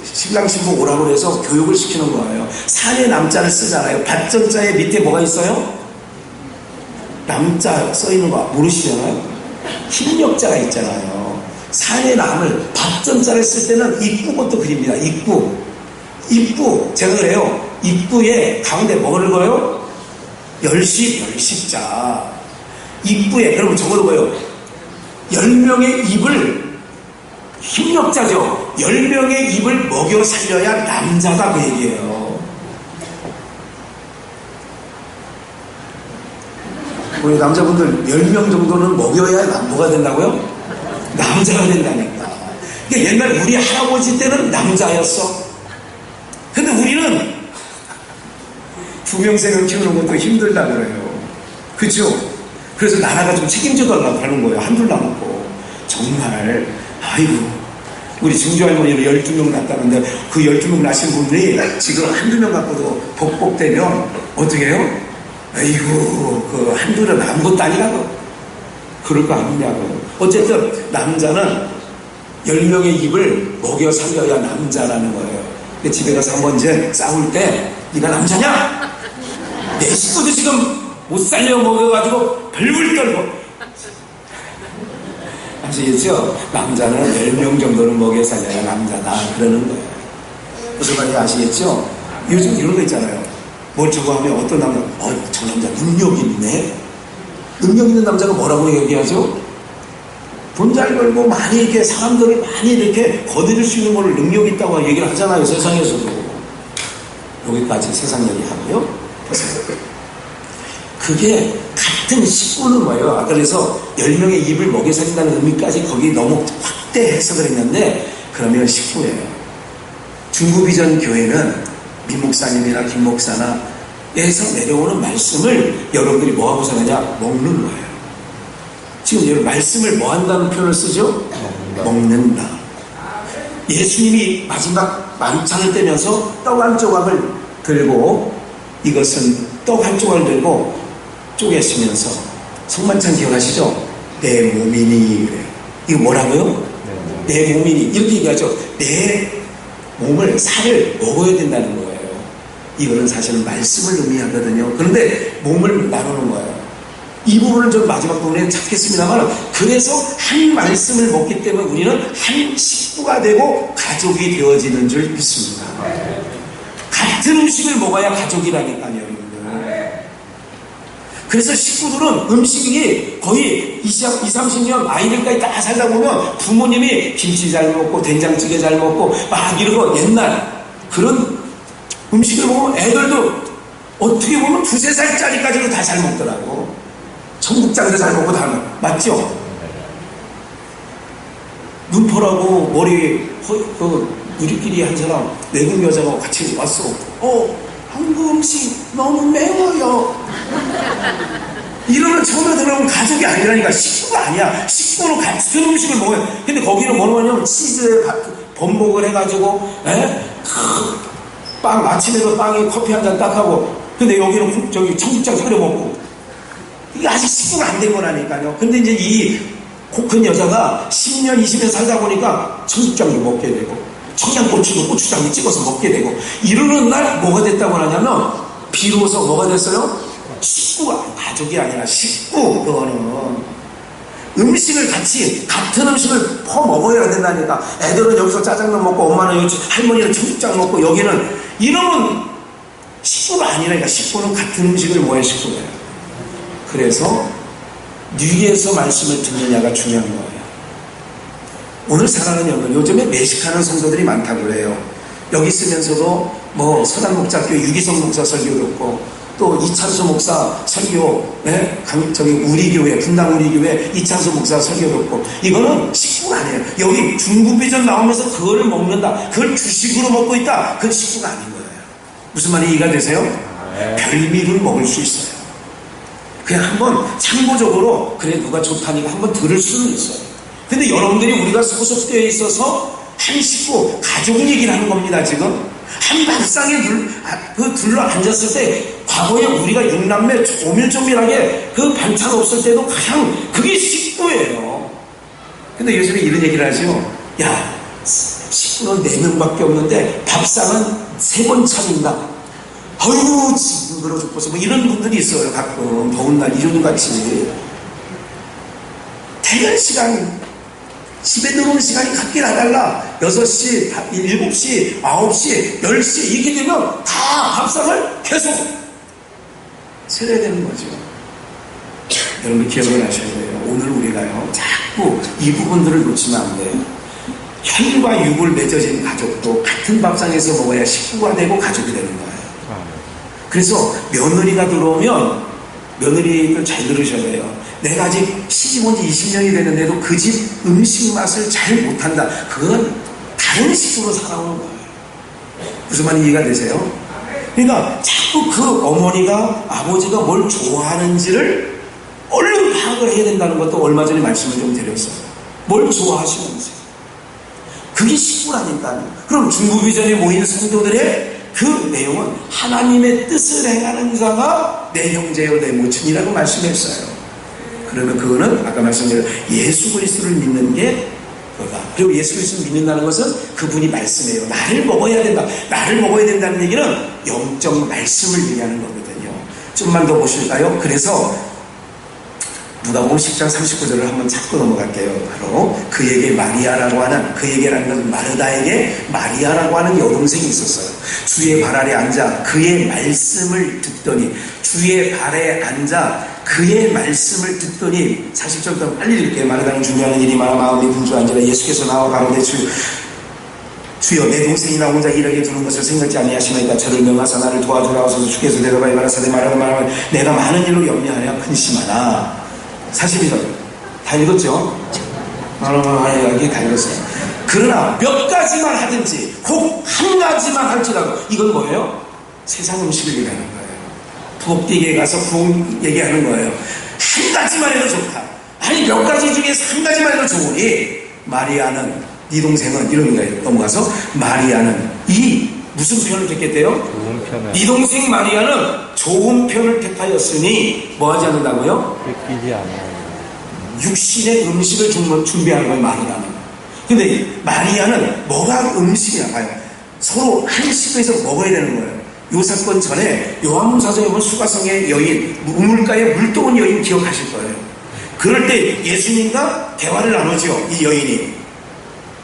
신랑 신부 오라고 해서 교육을 시키는 거예요. 산에 남자를 쓰잖아요. 밭전자에 밑에 뭐가 있어요? 남자 써있는 거 모르시잖아요. 힘력자가 있잖아요. 산에 남을 밭전자를 쓸 때는 입구부터 그립니다. 입구 제가 그래요. 입구에 가운데 뭐를 그어요? 열십자. 입구에 그러면 저걸 뭐예요? 10명의 입을, 힘력자죠. 10명의 입을 먹여 살려야 남자다, 그 얘기예요. 우리 남자분들 10명 정도는 먹여야 뭐가 된다고요? 남자가 된다니까. 그러니까 옛날 우리 할아버지 때는 남자였어. 근데 우리는 2명생을 키우는 것도 힘들다 그래요. 그죠? 그래서 나라가 좀 책임져 달라고 하는 거예요. 한둘 남았고. 정말, 아이고, 우리 증조 할머니를 12명 낳았다는데 그 12명 낳으신 분들이 지금 한두 명 갖고도 복복되면 어떻게 해요? 아이고, 그 한둘은 아무것도 아니라고. 그럴 거 아니냐고. 어쨌든 남자는 10명의 입을 먹여 살려야 남자라는 거예요. 근데 집에 가서 한 번 이제 싸울 때 네가 남자냐? 내 식구도 지금 못 살려 먹여가지고 벌벌 떨고. 아시겠죠? 남자는 10명 정도는 먹여 살려야 남자다 그러는 거예요. 무슨 말인지 아시겠죠? 요즘 이런 거 있잖아요. 뭘 저거 하면 어떤 남자, 저 남자 능력 있네. 능력 있는 남자가 뭐라고 얘기하죠? 돈 잘 벌고 많이 이렇게 사람들을 많이 이렇게 거느릴 수 있는 거를 능력 있다고 얘기를 하잖아요. 세상에서도. 여기까지 세상 얘기하고요. 그게 같은 식구는 뭐예요? 그래서 10명의 입을 먹여 살린다는 의미까지 거기 너무 확대 해석을 했는데, 그러면 식구예요. 중구비전 교회는 민목사님이나 김목사나 에서 내려오는 말씀을 여러분들이 뭐하고 사느냐? 먹는 거예요. 지금 여러분 말씀을 뭐 한다는 표현을 쓰죠? 먹는다. 예수님이 마지막 만찬을 떼면서 떡 한 조각을 들고, 이것은 떡 한 조각을 들고 쪼개시면서, 성만찬 기억하시죠? 내 몸이니. 그래요. 이거 뭐라고요? 내 몸이니. 이렇게 얘기하죠. 내 몸을, 살을 먹어야 된다는 거예요. 이거는 사실은 말씀을 의미하거든요. 그런데 몸을 나누는 거예요. 이 부분을 좀 마지막 부분에 찾겠습니다만, 그래서 한 말씀을 먹기 때문에 우리는 한 식구가 되고 가족이 되어지는 줄 믿습니다. 같은 음식을 먹어야 가족이라니까요, 여러분들. 그래서 식구들은 음식이 거의 20, 30년 아이들까지 다 살다 보면 부모님이 김치 잘 먹고 된장찌개 잘 먹고 막 이러고 옛날 그런 음식을 먹으면 애들도 어떻게 보면 2, 3살짜리까지도 다 잘 먹더라고. 청국장도 잘 먹고 다 맞죠? 눈포라고 머리 우리끼리 한 사람 외국 여자가 같이 왔어. 한국 음식 너무 매워요. 이러면 처음에 들어오면 가족이 아니라니까. 식구가 아니야. 식구는 같은 음식을 먹어요. 근데 거기는 뭐로 하냐면 치즈에 번복을 해가지고 빵, 아침에도 빵에 커피 한 잔 딱 하고, 근데 여기는 저기 청국장 끓여 먹고. 이게 아직 식구가 안 된 거라니까요. 근데 이제 이 큰 여자가 10년, 20년 살다 보니까 청국장도 먹게 되고, 청양고추도 고추장에 찍어서 먹게 되고, 이러는 날 뭐가 됐다고 하냐면, 비로소 뭐가 됐어요? 식구가, 가족이 아니라 식구, 그거는. 음식을 같은 음식을 퍼 먹어야 된다니까. 애들은 여기서 짜장면 먹고, 엄마는 여기 할머니는 청국장 먹고, 여기는, 이러면 식구가 아니라니까. 식구는 같은 음식을 먹어야 식구예요. 그래서, 뉘에서 말씀을 듣느냐가 중요한 거예요. 오늘 사랑하는 여러분, 요즘에 매식하는 성도들이 많다고 그래요. 여기 있으면서도 뭐 서단 목자교회 유기성 목사 설교 듣고 또 이찬수 목사 설교, 우리 교회 분당 우리 교회 이찬수 목사 설교 듣고, 이거는 식구가 아니에요. 여기 중국비전 나오면서 그거를 먹는다, 그걸 주식으로 먹고 있다, 그건 식구가 아닌 거예요. 무슨 말이 이해가 되세요? 별미를 먹을 수 있어요. 그냥 한번 참고적으로, 그래 누가 좋다니까 한번 들을 수는 있어요. 근데 여러분들이 우리가 소속되어 있어서 한 식구, 가족 얘기를 하는 겁니다. 지금 한 밥상에 둘러 앉았을 때, 과거에 우리가 육남매 오밀조밀하게 그 반찬 없을 때도 그냥 그게 식구예요. 근데 요즘에 이런 얘기를 하죠. 야, 식구는 4명밖에 없는데 밥상은 3번 차린다. 아유, 징그러 죽겠어. 뭐 이런 분들이 있어요. 가끔 더운 날 이런같이 퇴근 시간, 집에 들어오는 시간이 각기 다 달라. 6시, 7시, 9시, 10시 이렇게 되면 다 밥상을 계속 차려야 되는 거죠. 여러분 기억을 하셔야 돼요. 오늘 우리가요, 자꾸 이 부분들을 놓치면 안 돼요. 혈과 육을 맺어진 가족도 같은 밥상에서 먹어야 식구가 되고 가족이 되는 거예요. 그래서 며느리가 들어오면, 며느리들 잘 들으셔야 돼요. 내가 아직 시집 온 지 20년이 되는데도 그 집 음식 맛을 잘 못한다. 그건 다른 식으로 살아오는 거예요. 무슨 말인지 이해가 되세요? 그러니까 자꾸 그 어머니가, 아버지가 뭘 좋아하는지를 얼른 파악을 해야 된다는 것도 얼마 전에 말씀을 좀 드렸어요. 뭘 좋아하시는지. 그게 식구라니까요. 그럼 중국비전에 모인 성도들의 그 내용은 하나님의 뜻을 행하는 자가 내 형제요 내 모친이라고 말씀했어요. 그러면 그거는 아까 말씀드린 예수 그리스도를 믿는 게 그거다. 그리고 예수 그리스도를 믿는다는 것은 그분이 말씀이에요. 나를 먹어야 된다. 나를 먹어야 된다는 얘기는 영적 말씀을 얘기하는 거거든요. 좀만 더 보실까요? 그래서 누가복음 10장 39절을 한번 잡고 넘어갈게요. 바로 그에게 마리아라고 하는, 그에게라는 건 마르다에게 마리아라고 하는 여동생이 있었어요. 주의 발 아래 앉아 그의 말씀을 듣더니, 주의 발에 앉아 그의 말씀을 듣더니, 40절 더 빨리 읽을게요. 마르다는 준비하는 일이 많아 마음이 분주한지라 예수께서 나와 가로되 주여 내 동생이나 혼자 일하게 두는 것을 생각지 아니하시나이까 저를 명하사 나를 도와주라 하소서. 주께서 대답하여 말하사대 마르다 말하면 내가 많은 일로 염려하여 근심하나. 42절 다 읽었죠? 여기 다 읽었어요. 그러나 몇 가지만 하든지 혹 한 가지만 할지라도, 이건 뭐예요? 세상 음식을 얘기하는 거예요. 부엌대기에 가서 부엌 얘기하는 거예요. 한 가지만 해도 좋다. 아니 몇 가지 중에서 한 가지만 해도 좋으니 마리아는, 네 동생은, 이런 거예요. 넘어가서 마리아는 이 무슨 편을 택했대요? 좋은 편을. 네 동생 마리아는 좋은 편을 택하였으니 뭐 하지 않는다고요? 뺏기지 않아요. 육신의 음식을 준비하는 거예요. 마리아는. 근데 마리아는 뭐가 음식이냐 봐요. 서로 한 식구에서 먹어야 되는 거예요. 요 사건 전에 요한복음 4장에 보면 수가성의 여인, 우물가에 물 떠온 여인 기억하실 거예요. 그럴 때 예수님과 대화를 나누죠, 이 여인이.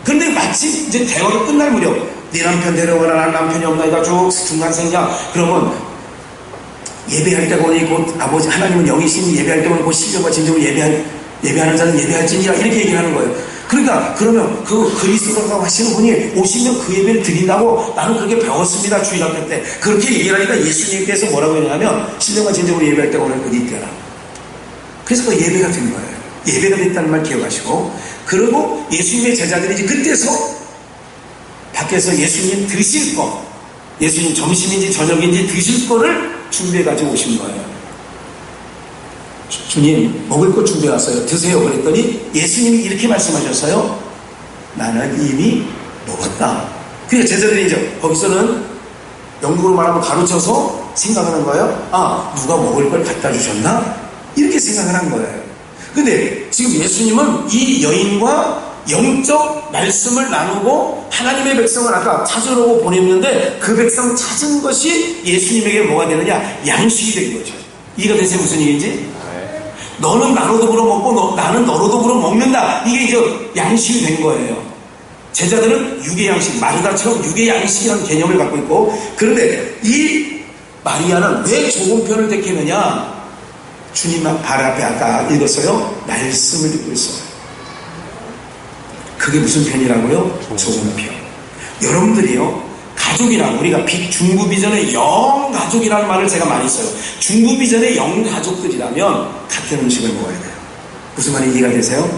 그런데 마침 이제 대화가 끝날 무렵, 네 남편 데려오라, 난 남편이 없나이다, 쭉 중간생자. 그러면 예배할 때 보니 곧 아버지 하나님은 영이시니 예배할 때 보니 곧 신령과 진정을 예배하는 자는 예배할지니라, 이렇게 얘기하는 거예요. 그러니까 그러면 그 그리스도라고 하시는 분이 오시면 그 예배를 드린다고 나는 그렇게 배웠습니다, 주일학교 때. 그렇게 얘기를 하니까 예수님께서 뭐라고 했냐면 신령과 진정으로 예배할 때 오늘 그리 있더라. 그래서 그 예배가 된 거예요. 예배가 됐다는 말 기억하시고, 그리고 예수님의 제자들이 이제 그때서 밖에서 예수님 드실 거, 예수님 점심인지 저녁인지 드실 거를 준비해 가지고 오신 거예요. 주님 먹을 거 준비해 왔어요. 드세요. 그랬더니 예수님이 이렇게 말씀하셨어요. 나는 이미 먹었다. 그래서 제자들이 이제 거기서는 영국으로 말하면 가르쳐서 생각하는 거예요. 아, 누가 먹을 걸 갖다 주셨나? 이렇게 생각을 한 거예요. 근데 지금 예수님은 이 여인과 영적 말씀을 나누고 하나님의 백성을 아까 찾으러 보냈는데 그 백성 찾은 것이 예수님에게 뭐가 되느냐? 양식이 된 거죠. 이해가 되세요? 무슨 얘기인지? 너는 나로 더불어 먹고 나는 너로 더불어 먹는다. 이게 이제 양식이 된 거예요. 제자들은 육의 양식, 마르다처럼 육의 양식이라는 개념을 갖고 있고, 그런데 이 마리아는 왜 좁은 편을 택했느냐? 주님 발 앞에 아까 읽었어요. 말씀을 듣고 있어요. 그게 무슨 편이라고요? 좁은 편. 여러분들이요, 가족이랑 우리가 중부비전의 영가족이라는 말을 제가 많이 써요. 중부비전의 영가족들이라면 같은 음식을 먹어야 돼요. 무슨 말이 이해가 되세요?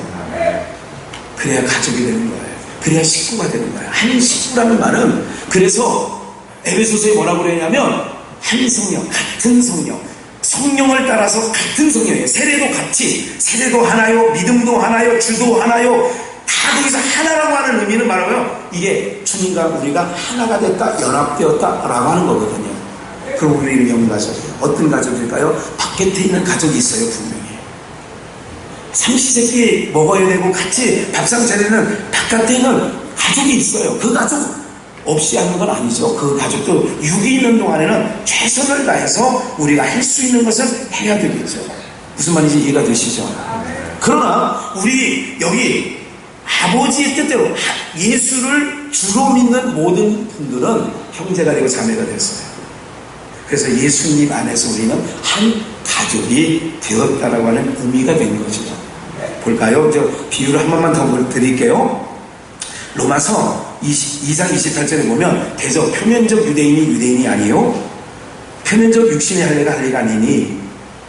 그래야 가족이 되는 거예요. 그래야 식구가 되는 거예요. 한 식구라는 말은, 그래서 에베소서에 뭐라고 그러냐면 한 성령, 같은 성령, 성령을 따라서 같은 성령이에요. 세례도 같이, 세례도 하나요, 믿음도 하나요, 주도 하나요, 다 거기서 하나라고 하는 의미는 말하고요, 이게 주님과 우리가 하나가 됐다, 연합되었다라고 하는 거거든요. 그럼 우리는 영가족이에요. 어떤 가족일까요? 바깥에 있는 가족이 있어요, 분명히. 삼시세끼 먹어야 되고 같이 밥상 차리는 바깥에 있는 가족이 있어요. 그 가족 없이 하는 건 아니죠. 그 가족도 육이 있는 동안에는 최선을 다해서 우리가 할 수 있는 것을 해야 되겠죠. 무슨 말인지 이해가 되시죠? 그러나 우리 여기 아버지의 뜻대로 예수를 주로 믿는 모든 분들은 형제가 되고 자매가 됐어요. 그래서 예수님 안에서 우리는 한 가족이 되었다라고 하는 의미가 된 거죠. 볼까요? 저 비유를 한 번만 더 드릴게요. 로마서 2장 28절에 보면 대저 표면적 유대인이 아니요 표면적 육신의 할례가 할례가 아니니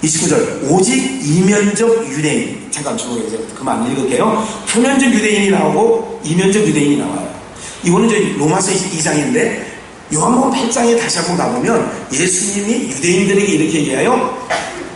29절 오직 이면적 유대인. 잠깐 주목해요. 이제 그만 읽을게요. 표면적 유대인이 나오고 이면적 유대인이 나와요. 이거는 저희 로마서 2장인데 요한복음 8장에 다시 한번 가보면 예수님이 유대인들에게 이렇게 얘기해요.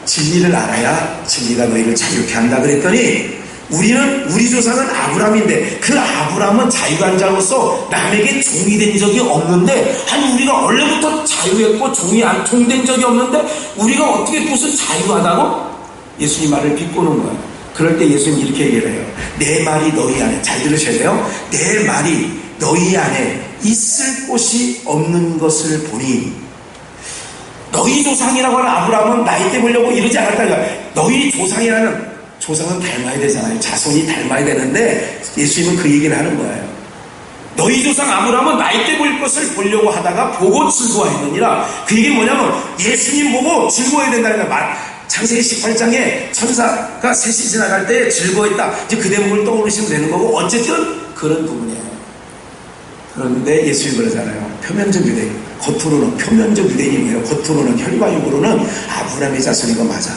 진리를 알아야 진리가 너희를 자유케 한다 그랬더니 우리 조상은 아브라함인데 그 아브라함은 자유한 자로서 남에게 종이 된 적이 없는데, 아니 우리가 원래부터 자유했고 종된 적이 없는데 우리가 어떻게 무슨 자유하다고? 예수님 말을 비꼬는 거예요. 그럴 때 예수님 이렇게 얘기를 해요. 내 말이 너희 안에, 잘 들으셔야 돼요. 내 말이 너희 안에 있을 곳이 없는 것을 보니, 너희 조상이라고 하는 아브라함은 나이 때 보려고 이러지 않았다. 너희 조상이라는, 조상은 닮아야 되잖아요. 자손이 닮아야 되는데 예수님은 그 얘기를 하는 거예요. 너희 조상 아브라함은 나이 때 볼 것을 보려고 하다가 보고 즐거워했느니라. 그 얘기는 뭐냐면 예수님 보고 즐거워야 된다는 거예요. 창세기 18장에 천사가 셋이 지나갈 때 즐거워했다. 이제 그 대목을 떠오르시면 되는 거고, 어쨌든 그런 부분이에요. 그런데 예수님이 그러잖아요. 표면적 유대인, 겉으로는 표면적 유대인이에요. 겉으로는 혈과육으로는 아브라함의 자손인 거 맞아.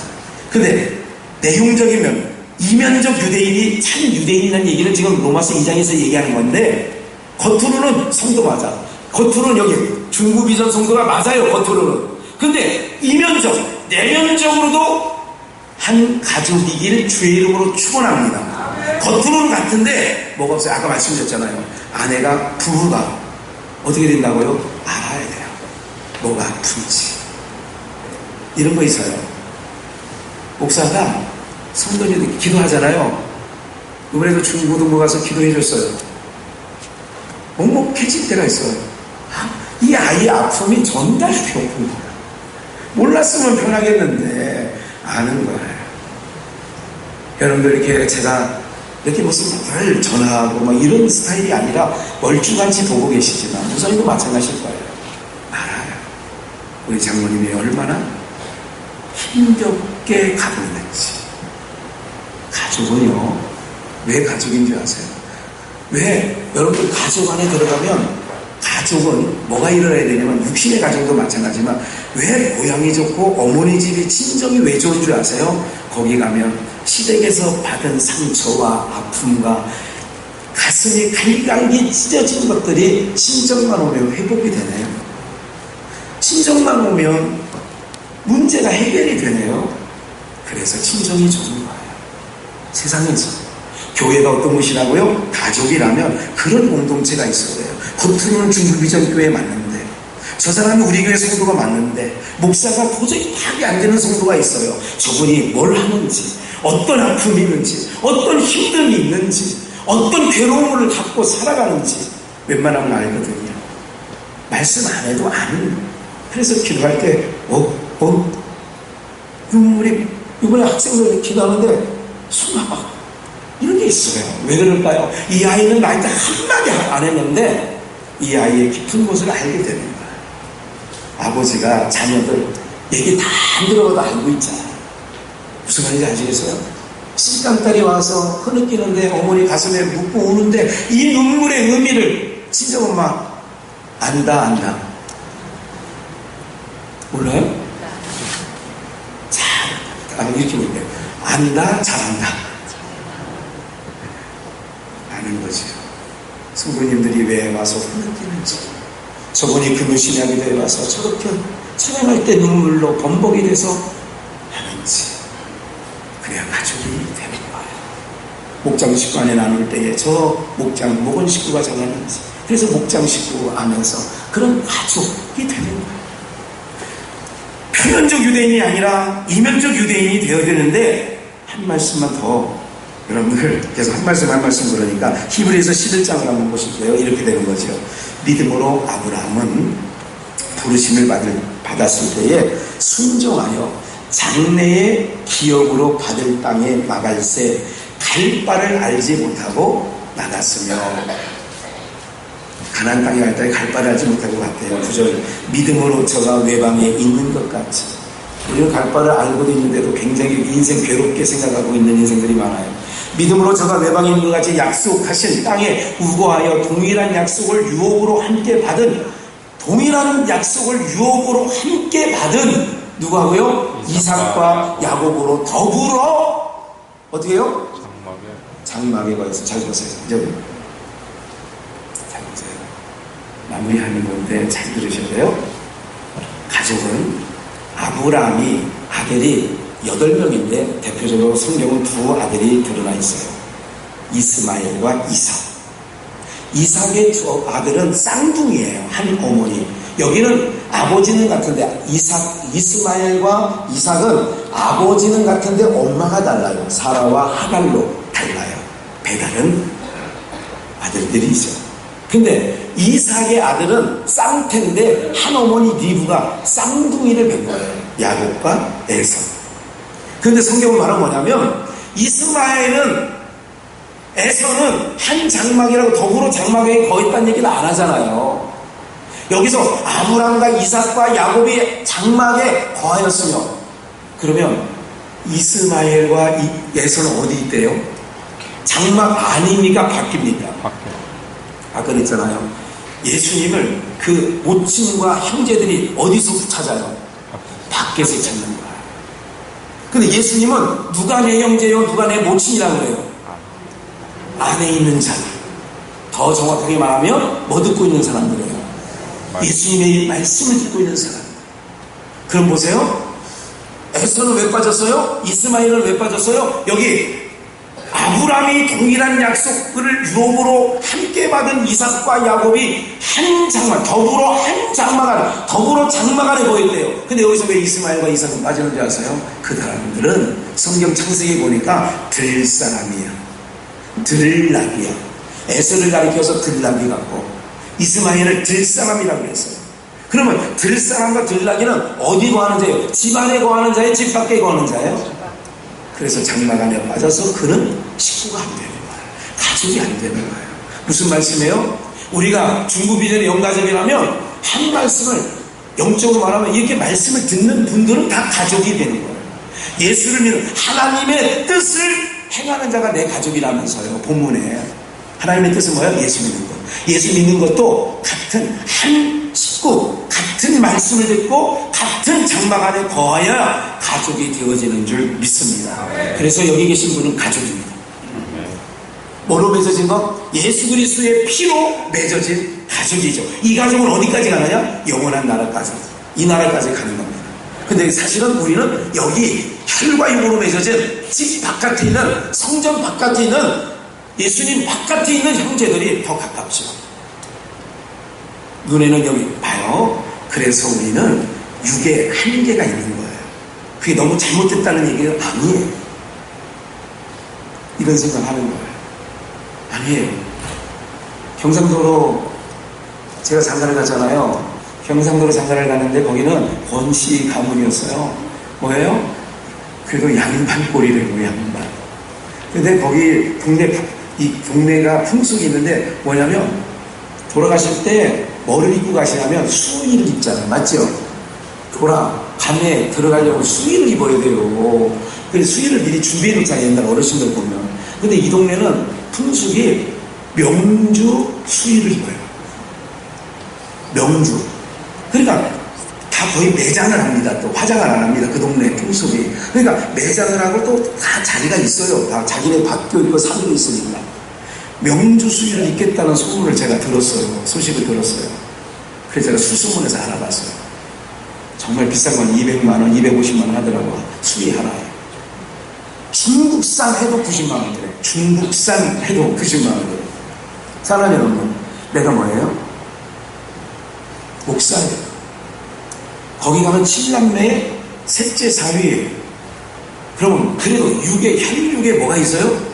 근데 내용적이면 이면적 유대인이 참 유대인이라는 얘기를 지금 로마서 2장에서 얘기하는 건데, 겉으로는 성도 맞아. 겉으로는 여기 중부비전 성도가 맞아요. 겉으로는. 근데 이면적, 내면적으로도 한 가족이길 주의 이름으로 축원합니다. 겉으로는 같은데 뭐가 없어요. 아까 말씀드렸잖아요. 아내가, 부부가 어떻게 된다고요? 알아야 돼요. 뭐가 아픈지. 이런 거 있어요. 목사가 성도님들 기도하잖아요. 이번에도 중고등부 가서 기도해 줬어요. 먹먹해질 때가 있어요. 이 아이의 아픔이 전달이 되었구나. 몰랐으면 편하겠는데 아는 거예요. 여러분들 이렇게 제가 이렇게 무슨 늘 전화하고 막 이런 스타일이 아니라 멀쩡한지 보고 계시지만 목사님도 마찬가지일 거예요. 알아요. 우리 장모님이 얼마나 힘겹게 가보냈지. 가족은요, 왜 가족인 줄 아세요? 왜 여러분들 가족 안에 들어가면 가족은 뭐가 일어나야 되냐면, 육신의 가정도 마찬가지지만 왜 고향이 좋고 어머니 집이 친정이 왜 좋은 줄 아세요? 거기 가면 시댁에서 받은 상처와 아픔과 가슴이 갈갈기 찢어진 것들이 친정만 오면 회복이 되네요. 친정만 오면 문제가 해결이 되네요. 그래서 친정이 좋은 거예요. 세상에서. 교회가 어떤 곳이라고요? 가족이라면 그런 공동체가 있어야 돼요. 겉으로는 중부비전 교회 맞는데 저 사람이 우리 교회 성도가 맞는데 목사가 도저히 파악이 안 되는 성도가 있어요. 저분이 뭘 하는지, 어떤 아픔이 있는지, 어떤 힘듦이 있는지, 어떤 괴로움을 갖고 살아가는지 웬만하면 알거든요. 말씀 안 해도 아는. 그래서 기도할 때 눈물이, 이번에 학생들 기도하는데 숨막 이런 게 있어요. 왜 그럴까요? 이 아이는 나한테 한마디 안 했는데 이 아이의 깊은 곳을 알게 되는 거예요. 아버지가 자녀들 얘기 다 안 들어가도 알고 있잖아요. 무슨 말인지 아시겠어요? 시집간딸이 와서 흐느끼는데 어머니 가슴에 묻고 우는데 이 눈물의 의미를 친정엄마 안다 몰라요? 이렇게 볼게요. 안다, 잘한다. 아는 거죠. 성도님들이 왜 와서 흐느끼는지, 저분이 금요신약에 와서 저렇게 찬양할 때 눈물로 범벅이 돼서 하는지, 그래야 가족이 되는 거예요. 목장 식구 안에 나눌 때에 저 목원 식구가 정하는지, 그래서 목장 식구 안에서 그런 가족이 되는 거예요. 표면적 유대인이 아니라 이면적 유대인이 되어야 되는데, 한 말씀만 더, 여러분들 계속 한 말씀 그러니까 히브리서 11장을 한번 보실게요. 이렇게 되는 거죠. 믿음으로 아브라함은 부르심을 받았을 때에 순종하여 장래의 기업으로 받을 땅에 나갈새 갈 바를 알지 못하고 나갔으며, 가나안 땅에 갈 때 갈 바를 알지 못하고 갔대요. 9절, 믿음으로 저가 외방에 있는 것 같이. 우리는 갈 바를 알고도 있는데도 굉장히 인생 괴롭게 생각하고 있는 인생들이 많아요. 믿음으로 저가 외방에 있는 것 같이 약속하신 땅에 우거하여 동일한 약속을 유업으로 함께 받은, 동일한 약속을 유업으로 함께 받은 누구하고요? 이삭과 야곱으로 더불어 어떻게 해요? 장막에 거해서. 잘 보세요. 잘 보세요. 마무리하는 건데 잘 들으셔야 돼요. 가족은 아브라함이 아들이 8명인데 대표적으로 성경은 두 아들이 드러나 있어요. 이스마엘과 이삭. 이삭의 두 아들은 쌍둥이에요. 한 어머니. 여기는 아버지는 같은데 이스마엘과 이삭은 아버지는 같은데 엄마가 달라요. 사라와 하갈로 달라요. 배다른 아들들이죠. 근데 이삭의 아들은 쌍태인데 한 어머니 리브가 쌍둥이를 뵌 거예요. 야곱과 에서. 근데 성경은 말은 뭐냐면 에서는 한 장막이라고 더불어 장막에 거했다는 얘기는 안 하잖아요. 여기서 아브람과 이삭과 야곱이 장막에 거하였으며, 그러면 이스마엘과 에서는 어디 있대요? 장막 안입니까? 밖입니까? 아까 그랬잖아요. 예수님을 그 모친과 형제들이 어디서 찾아요? 밖에서 찾는 거야. 근데 예수님은 누가 내 형제요, 누가 내 모친이라고 그래요? 안에 있는 자들. 더 정확하게 말하면 뭐 듣고 있는 사람들이에요? 예수님의 말씀을 듣고 있는 사람. 그럼 보세요. 에서는 왜 빠졌어요? 이스마엘은 왜 빠졌어요? 여기 아브라함이 동일한 약속을 유업으로 함께 받은 이삭과 야곱이 한 장막, 더불어 장막 안에 거했대요. 근데 여기서 왜 이스마엘과 이삭은 빠지는 줄 아세요? 그 사람들은 성경 창세기 보니까 들사람이야. 들락이야. 에서를 가리켜서 들락이 같고 이스마엘을 들사람이라고 했어요. 그러면 들사람과 들락이는 어디 거하는 자예요? 집 안에 거하는 자예요? 집 밖에 거하는 자예요? 그래서 장막 안에 빠져서 그는 식구가 안 되는 거예요. 가족이 안 되는 거예요. 무슨 말씀이에요? 우리가 중구비전의 영가족이라면 한 말씀을 영적으로 말하면 이렇게 말씀을 듣는 분들은 다 가족이 되는 거예요. 예수를 믿는 하나님의 뜻을 행하는 자가 내 가족이라면서요. 본문에 하나님의 뜻은 뭐예요? 예수 믿는 것. 예수 믿는 것도 같은 한 식구, 같은 말씀을 듣고 같은 장막 안에 거하여 가족이 되어지는 줄 믿습니다. 그래서 여기 계신 분은 가족입니다. 뭐로 맺어진 것? 예수 그리스도의 피로 맺어진 가족이죠. 이 가족은 어디까지 가느냐? 영원한 나라까지. 이 나라까지 가는 겁니다. 근데 사실은 우리는 여기 혈과 육으로 맺어진 집 바깥에 있는, 성전 바깥에 있는, 예수님 바깥에 있는 형제들이 더 가깝죠. 눈에는 여기 봐요. 그래서 우리는 육에 한계가 있는 거예요. 그게 너무 잘못됐다는 얘기가 아니에요. 이런 생각하는 거예요. 아니에요. 경상도로 제가 장가를 가잖아요. 경상도로 장가를 가는데 거기는 권씨 가문이었어요. 뭐예요? 그래도 양반꼴이래요. 양반. 근데 거기 동네가 풍속이 있는데 뭐냐면 돌아가실 때 뭐를 입고 가시냐면 수의를 입잖아요. 맞죠? 밤에 들어가려면 수의를 입어야 돼요. 그래서 수의를 미리 준비해 놓잖아요. 옛날 어르신들 보면. 근데 이 동네는 풍속이 명주 수의를 입어요. 명주. 그러니까 다 거의 매장을 합니다. 또 화장을 안 합니다. 그 동네 풍속이. 그러니까 매장을 하고 또 다 자리가 있어요. 다 자기네 밖에 있고 산도 있으니까. 명주 수의를 입겠다는 소문을 제가 들었어요. 소식을 들었어요. 그래서 제가 수소문에서 알아봤어요. 정말 비싼 건 200만원, 250만원 하더라고요. 수의 하나에. 중국산 해도 90만원 들어요. 중국산 해도 90만원 들어요. 사랑하는 여러분, 내가 뭐예요? 목사예요. 거기 가면 7남매의 셋째 4위예요. 그러면 그래도 혈육에 뭐가 있어요?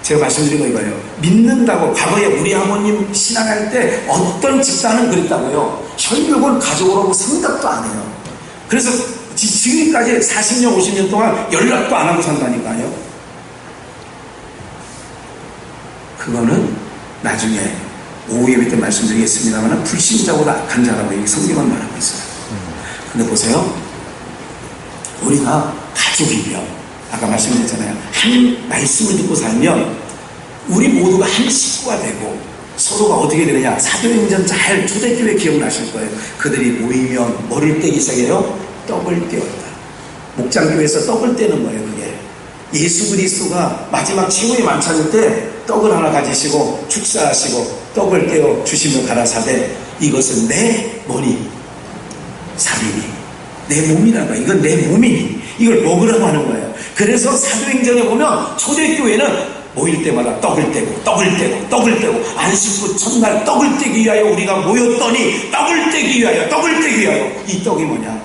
제가 말씀드린 거 이거예요. 믿는다고 과거에 우리 아버님 신앙할 때 어떤 집단은 그랬다고요. 혈육은 가족으로 생각도 안 해요. 그래서 지금까지 40년 50년 동안 연락도 안 하고 산다니까요. 그거는 나중에 오후 예배 때 말씀드리겠습니다만 불신자보다 악한 자라고 여기 성경은 말하고 있어요. 근데 보세요. 우리가 가족이면 아까 말씀드렸잖아요. 한 말씀을 듣고 살면 우리 모두가 한 식구가 되고 서로가 어떻게 되느냐. 사도행전 잘 초대교회 기억나실 거예요. 그들이 모이면 뭐를 떼기 시작해요? 떡을 떼었다. 목장교회에서 떡을 떼는 거예요. 그게 예수 그리스도가 마지막 최후의 만찬일 때 떡을 하나 가지시고 축사하시고 떡을 떼어 주시며 가라사대 이것은 내 머리 살이니 내 몸이라는 거예요. 이건 내 몸이니 이걸 먹으라고 하는 거예요. 그래서 사도행전에 보면 초대교회는 모일 때마다 떡을 떼고 안식구 첫날 떡을 떼기 위하여 우리가 모였더니 떡을 떼기 위하여 이 떡이 뭐냐?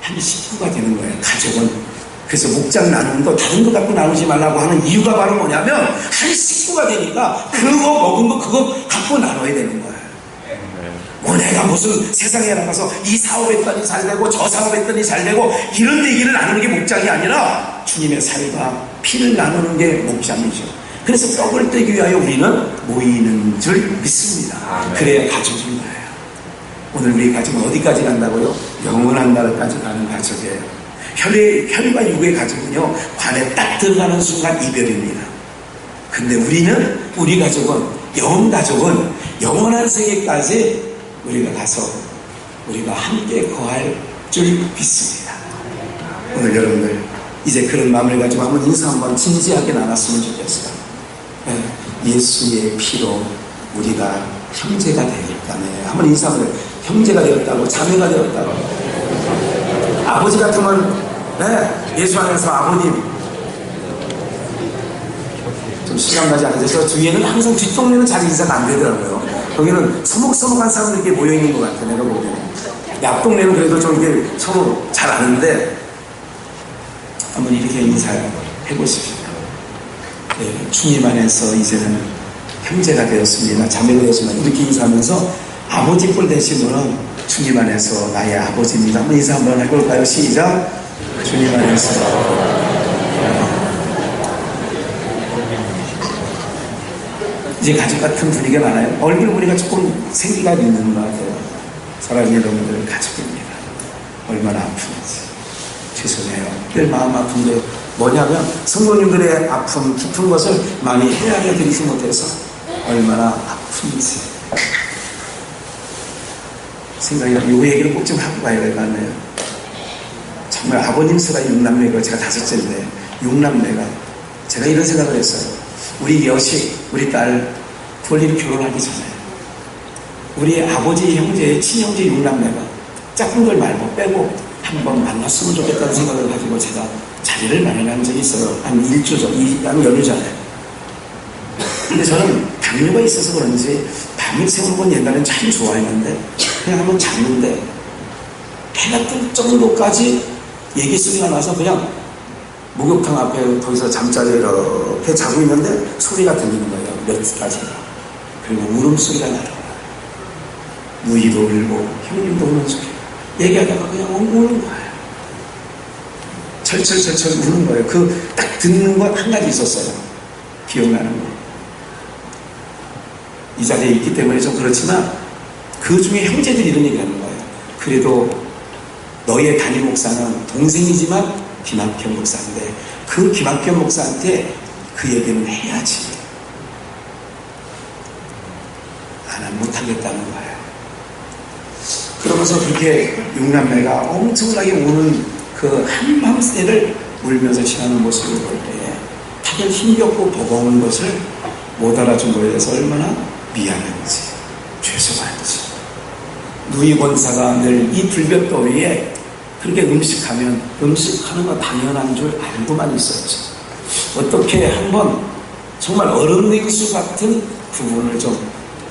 한 식구가 되는 거예요. 가족은. 그래서 목장 나누는 거 다른 거 갖고 나누지 말라고 하는 이유가 바로 뭐냐면 한 식구가 되니까 그거 먹은 거 그거 갖고 나눠야 되는 거예요. 내가 무슨 세상에 나가서 이 사업했더니 잘되고 저 사업했더니 잘되고 이런 얘기를 나누는 게 목장이 아니라 주님의 살과 피를 나누는 게 목장이죠. 그래서 떡을 떼기 위하여 우리는 모이는 줄 믿습니다. 그래야 가족인 거예요. 오늘 우리 가족은 어디까지 간다고요? 영원한 나라까지 가는 가족이에요. 혈과 육의 가족은요 관에 딱 들어가는 순간 이별입니다. 근데 우리 가족은 영원 가족은 영원한 세계까지 우리가 가서 우리가 함께 거할 줄 믿습니다. 오늘 여러분들 이제 그런 마음을 가지고 한번 인사 한번 진지하게 나눴으면 좋겠어요. 예수의 피로 우리가 형제가 되었다네. 한번 인사 한번 해요. 형제가 되었다고, 자매가 되었다고. 아버지 같으면 예수 안에서 아버님. 좀 시간 가지 않으셔서 주위에는 항상 뒷동네는 잘 인사가 안 되더라고요. 거기는 서먹서먹한 사람들이 이렇게 모여있는 것 같아요. 내가 보기에는. 앞동네는 그래도 좀 이렇게 서로 잘 아는데 한번 이렇게 인사해보십시오. 주님 안에서 이제는 형제가 되었습니다. 자매가 되었습니다. 이렇게 인사하면서 아버지 꼴 되신 분은 주님 안에서 나의 아버지입니다. 한번 인사 한번 해볼까요? 시작. 주님 안에서 이제 가족 같은 분위기가 많아요. 얼굴 보니까 조금 생기가 있는 것 같아요. 사랑하는 여러분들 가족입니다. 얼마나 아픈지 죄송해요. 늘 마음 아픈데 뭐냐면 성도님들의 아픔 깊은 것을 많이 헤아려 드리지 못해서 얼마나 아픈지 생각이 나요. 이 얘기를 꼭 좀 하고 가야 될 것 같네요. 정말 아버님 수가 6남매가 제가 5째인데 6남매가 제가 이런 생각을 했어요. 우리 여식, 우리 딸 둘이 결혼하기 전에 우리 아버지 형제, 친형제 6남매가 작은 걸 말고 빼고 한번 만났으면 좋겠다는 생각을 가지고 제가 자리를 마련한 적이 있어요. 한 일주전, 한 연휴 전에. 근데 저는 당뇨가 있어서 그런지 밤을 새우는 건 옛날엔 참 좋아했는데 그냥 한번 잤는데 해가 뜰 정도까지 얘기 소리가 나서 그냥 목욕탕 앞에 거기서 잠자리에 이렇게 자고 있는데 소리가 들리는 거예요. 몇 가지. 그리고 울음소리가 나는 거예요. 누이도 울고 형님도 우는 소리. 얘기하다가 그냥 우는 거예요. 철철철철 우는 거예요. 그 딱 듣는 건 한 가지 있었어요. 기억나는 거. 이 자리에 있기 때문에 좀 그렇지만 그 중에 형제들이 이런 얘기 하는 거예요. 그래도 너의 담임 목사는 동생이지만 김학현 목사인데 그 김학현 목사한테 그 얘기는 해야지. 나는 못하겠다는 거예요. 그러면서 그렇게 육남매가 엄청나게 우는 그 한밤새를 울면서 지나는 모습을 볼 때에 다들 힘겹고 버거운 것을 못 알아준 거에 대해서 얼마나 미안한지 죄송한지. 누이 권사가 늘 이 불볕더위에 그렇게 음식하면 음식하는 거 당연한 줄 알고만 있었죠. 어떻게 한번 정말 얼음냉수 같은 부분을 좀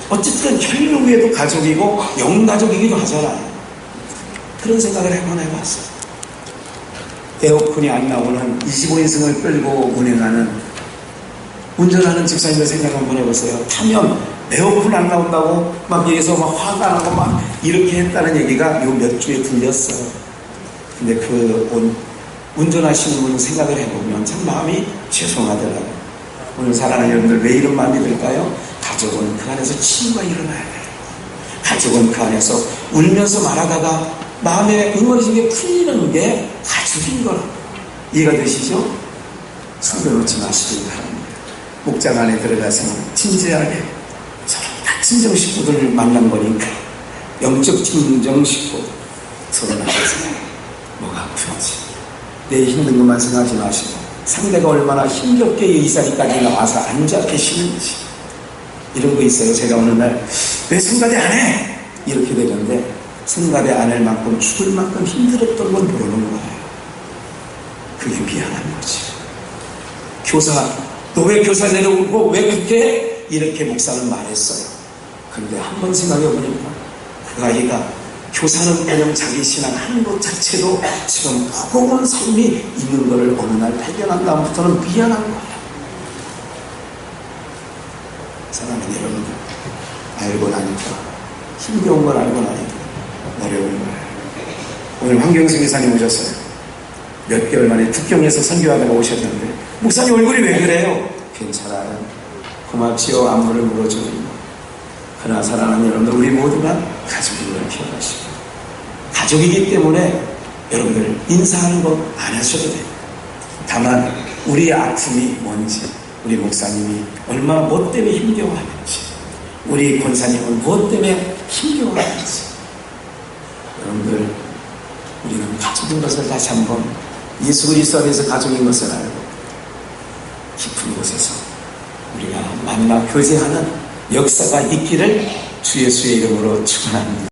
어쨌든 혈육에도 가족이고 영가족이기도 하잖아요. 그런 생각을 한번 해봤어요. 에어컨이 안 나오는 25인승을 끌고 운행하는 운전하는 집사님들 생각 한번 해보세요. 타면 에어컨 안 나온다고 막 여기서 막 화가 나고 막 이렇게 했다는 얘기가 요 몇 주에 들렸어요. 근데 그 운전하시는 분 생각을 해보면 참 마음이 죄송하더라고요. 오늘 사랑하는 여러분들 왜 이런 마음이 들까요? 가족은 그 안에서 치유가 일어나야 돼요. 가족은 그 안에서 울면서 말하다가 마음에 응어리진 게 풀리는 게 가족인 거라. 이해가 되시죠? 숨겨놓지 마시길 바랍니다. 목장 안에 들어가서 진지하게 서로 다 친정 식구들을 만난 거니까 영적 친정 식구 서로 나가서 뭐가 아픈지 내 힘든 것만 생각하지 마시고 상대가 얼마나 힘겹게 이 자리까지 나와서 앉아 계시는지 이런 거 있어요. 제가 어느 날 왜 성가대 안 해? 이렇게 되는데 성가대 안 할 만큼 죽을 만큼 힘들었던 건 모르는 거예요. 그게 미안한 거지. 교사 너 왜 교사 내려오고 왜 그렇게 이렇게 목사는 말했어요. 그런데 한번 생각해 보니까 그 아이가 교사는 그냥 자기 신앙 하는 것 자체도 지금 무거운 삶이 있는 것을 어느 날 발견한 다음부터는 미안한 거예요. 사랑하는 여러분들, 알고 나니까 힘겨운 걸 알고 나니까 어려운 거예요. 오늘 황경승 이사님 오셨어요. 몇 개월 만에 특경에서 선교하다가 오셨는데 목사님 얼굴이 왜 그래요? 괜찮아요. 고맙지요. 안부를 물어주는 그러나 사랑하는 여러분들, 우리 모두가 가족인 걸 기억하시고 가족이기 때문에 여러분들 인사하는 거 안 하셔도 돼요. 다만 우리의 아픔이 뭔지, 우리 목사님이 얼마나 무엇 때문에 힘겨워하는지, 우리 권사님은 무엇 때문에 힘겨워하는지, 여러분들 우리는 가족인 것을 다시 한번 예수 그리스도 안에서 가족인 것을 알고 깊은 곳에서 우리가 만나 교제하는 역사가 있기를 주 예수의 이름으로 축원합니다.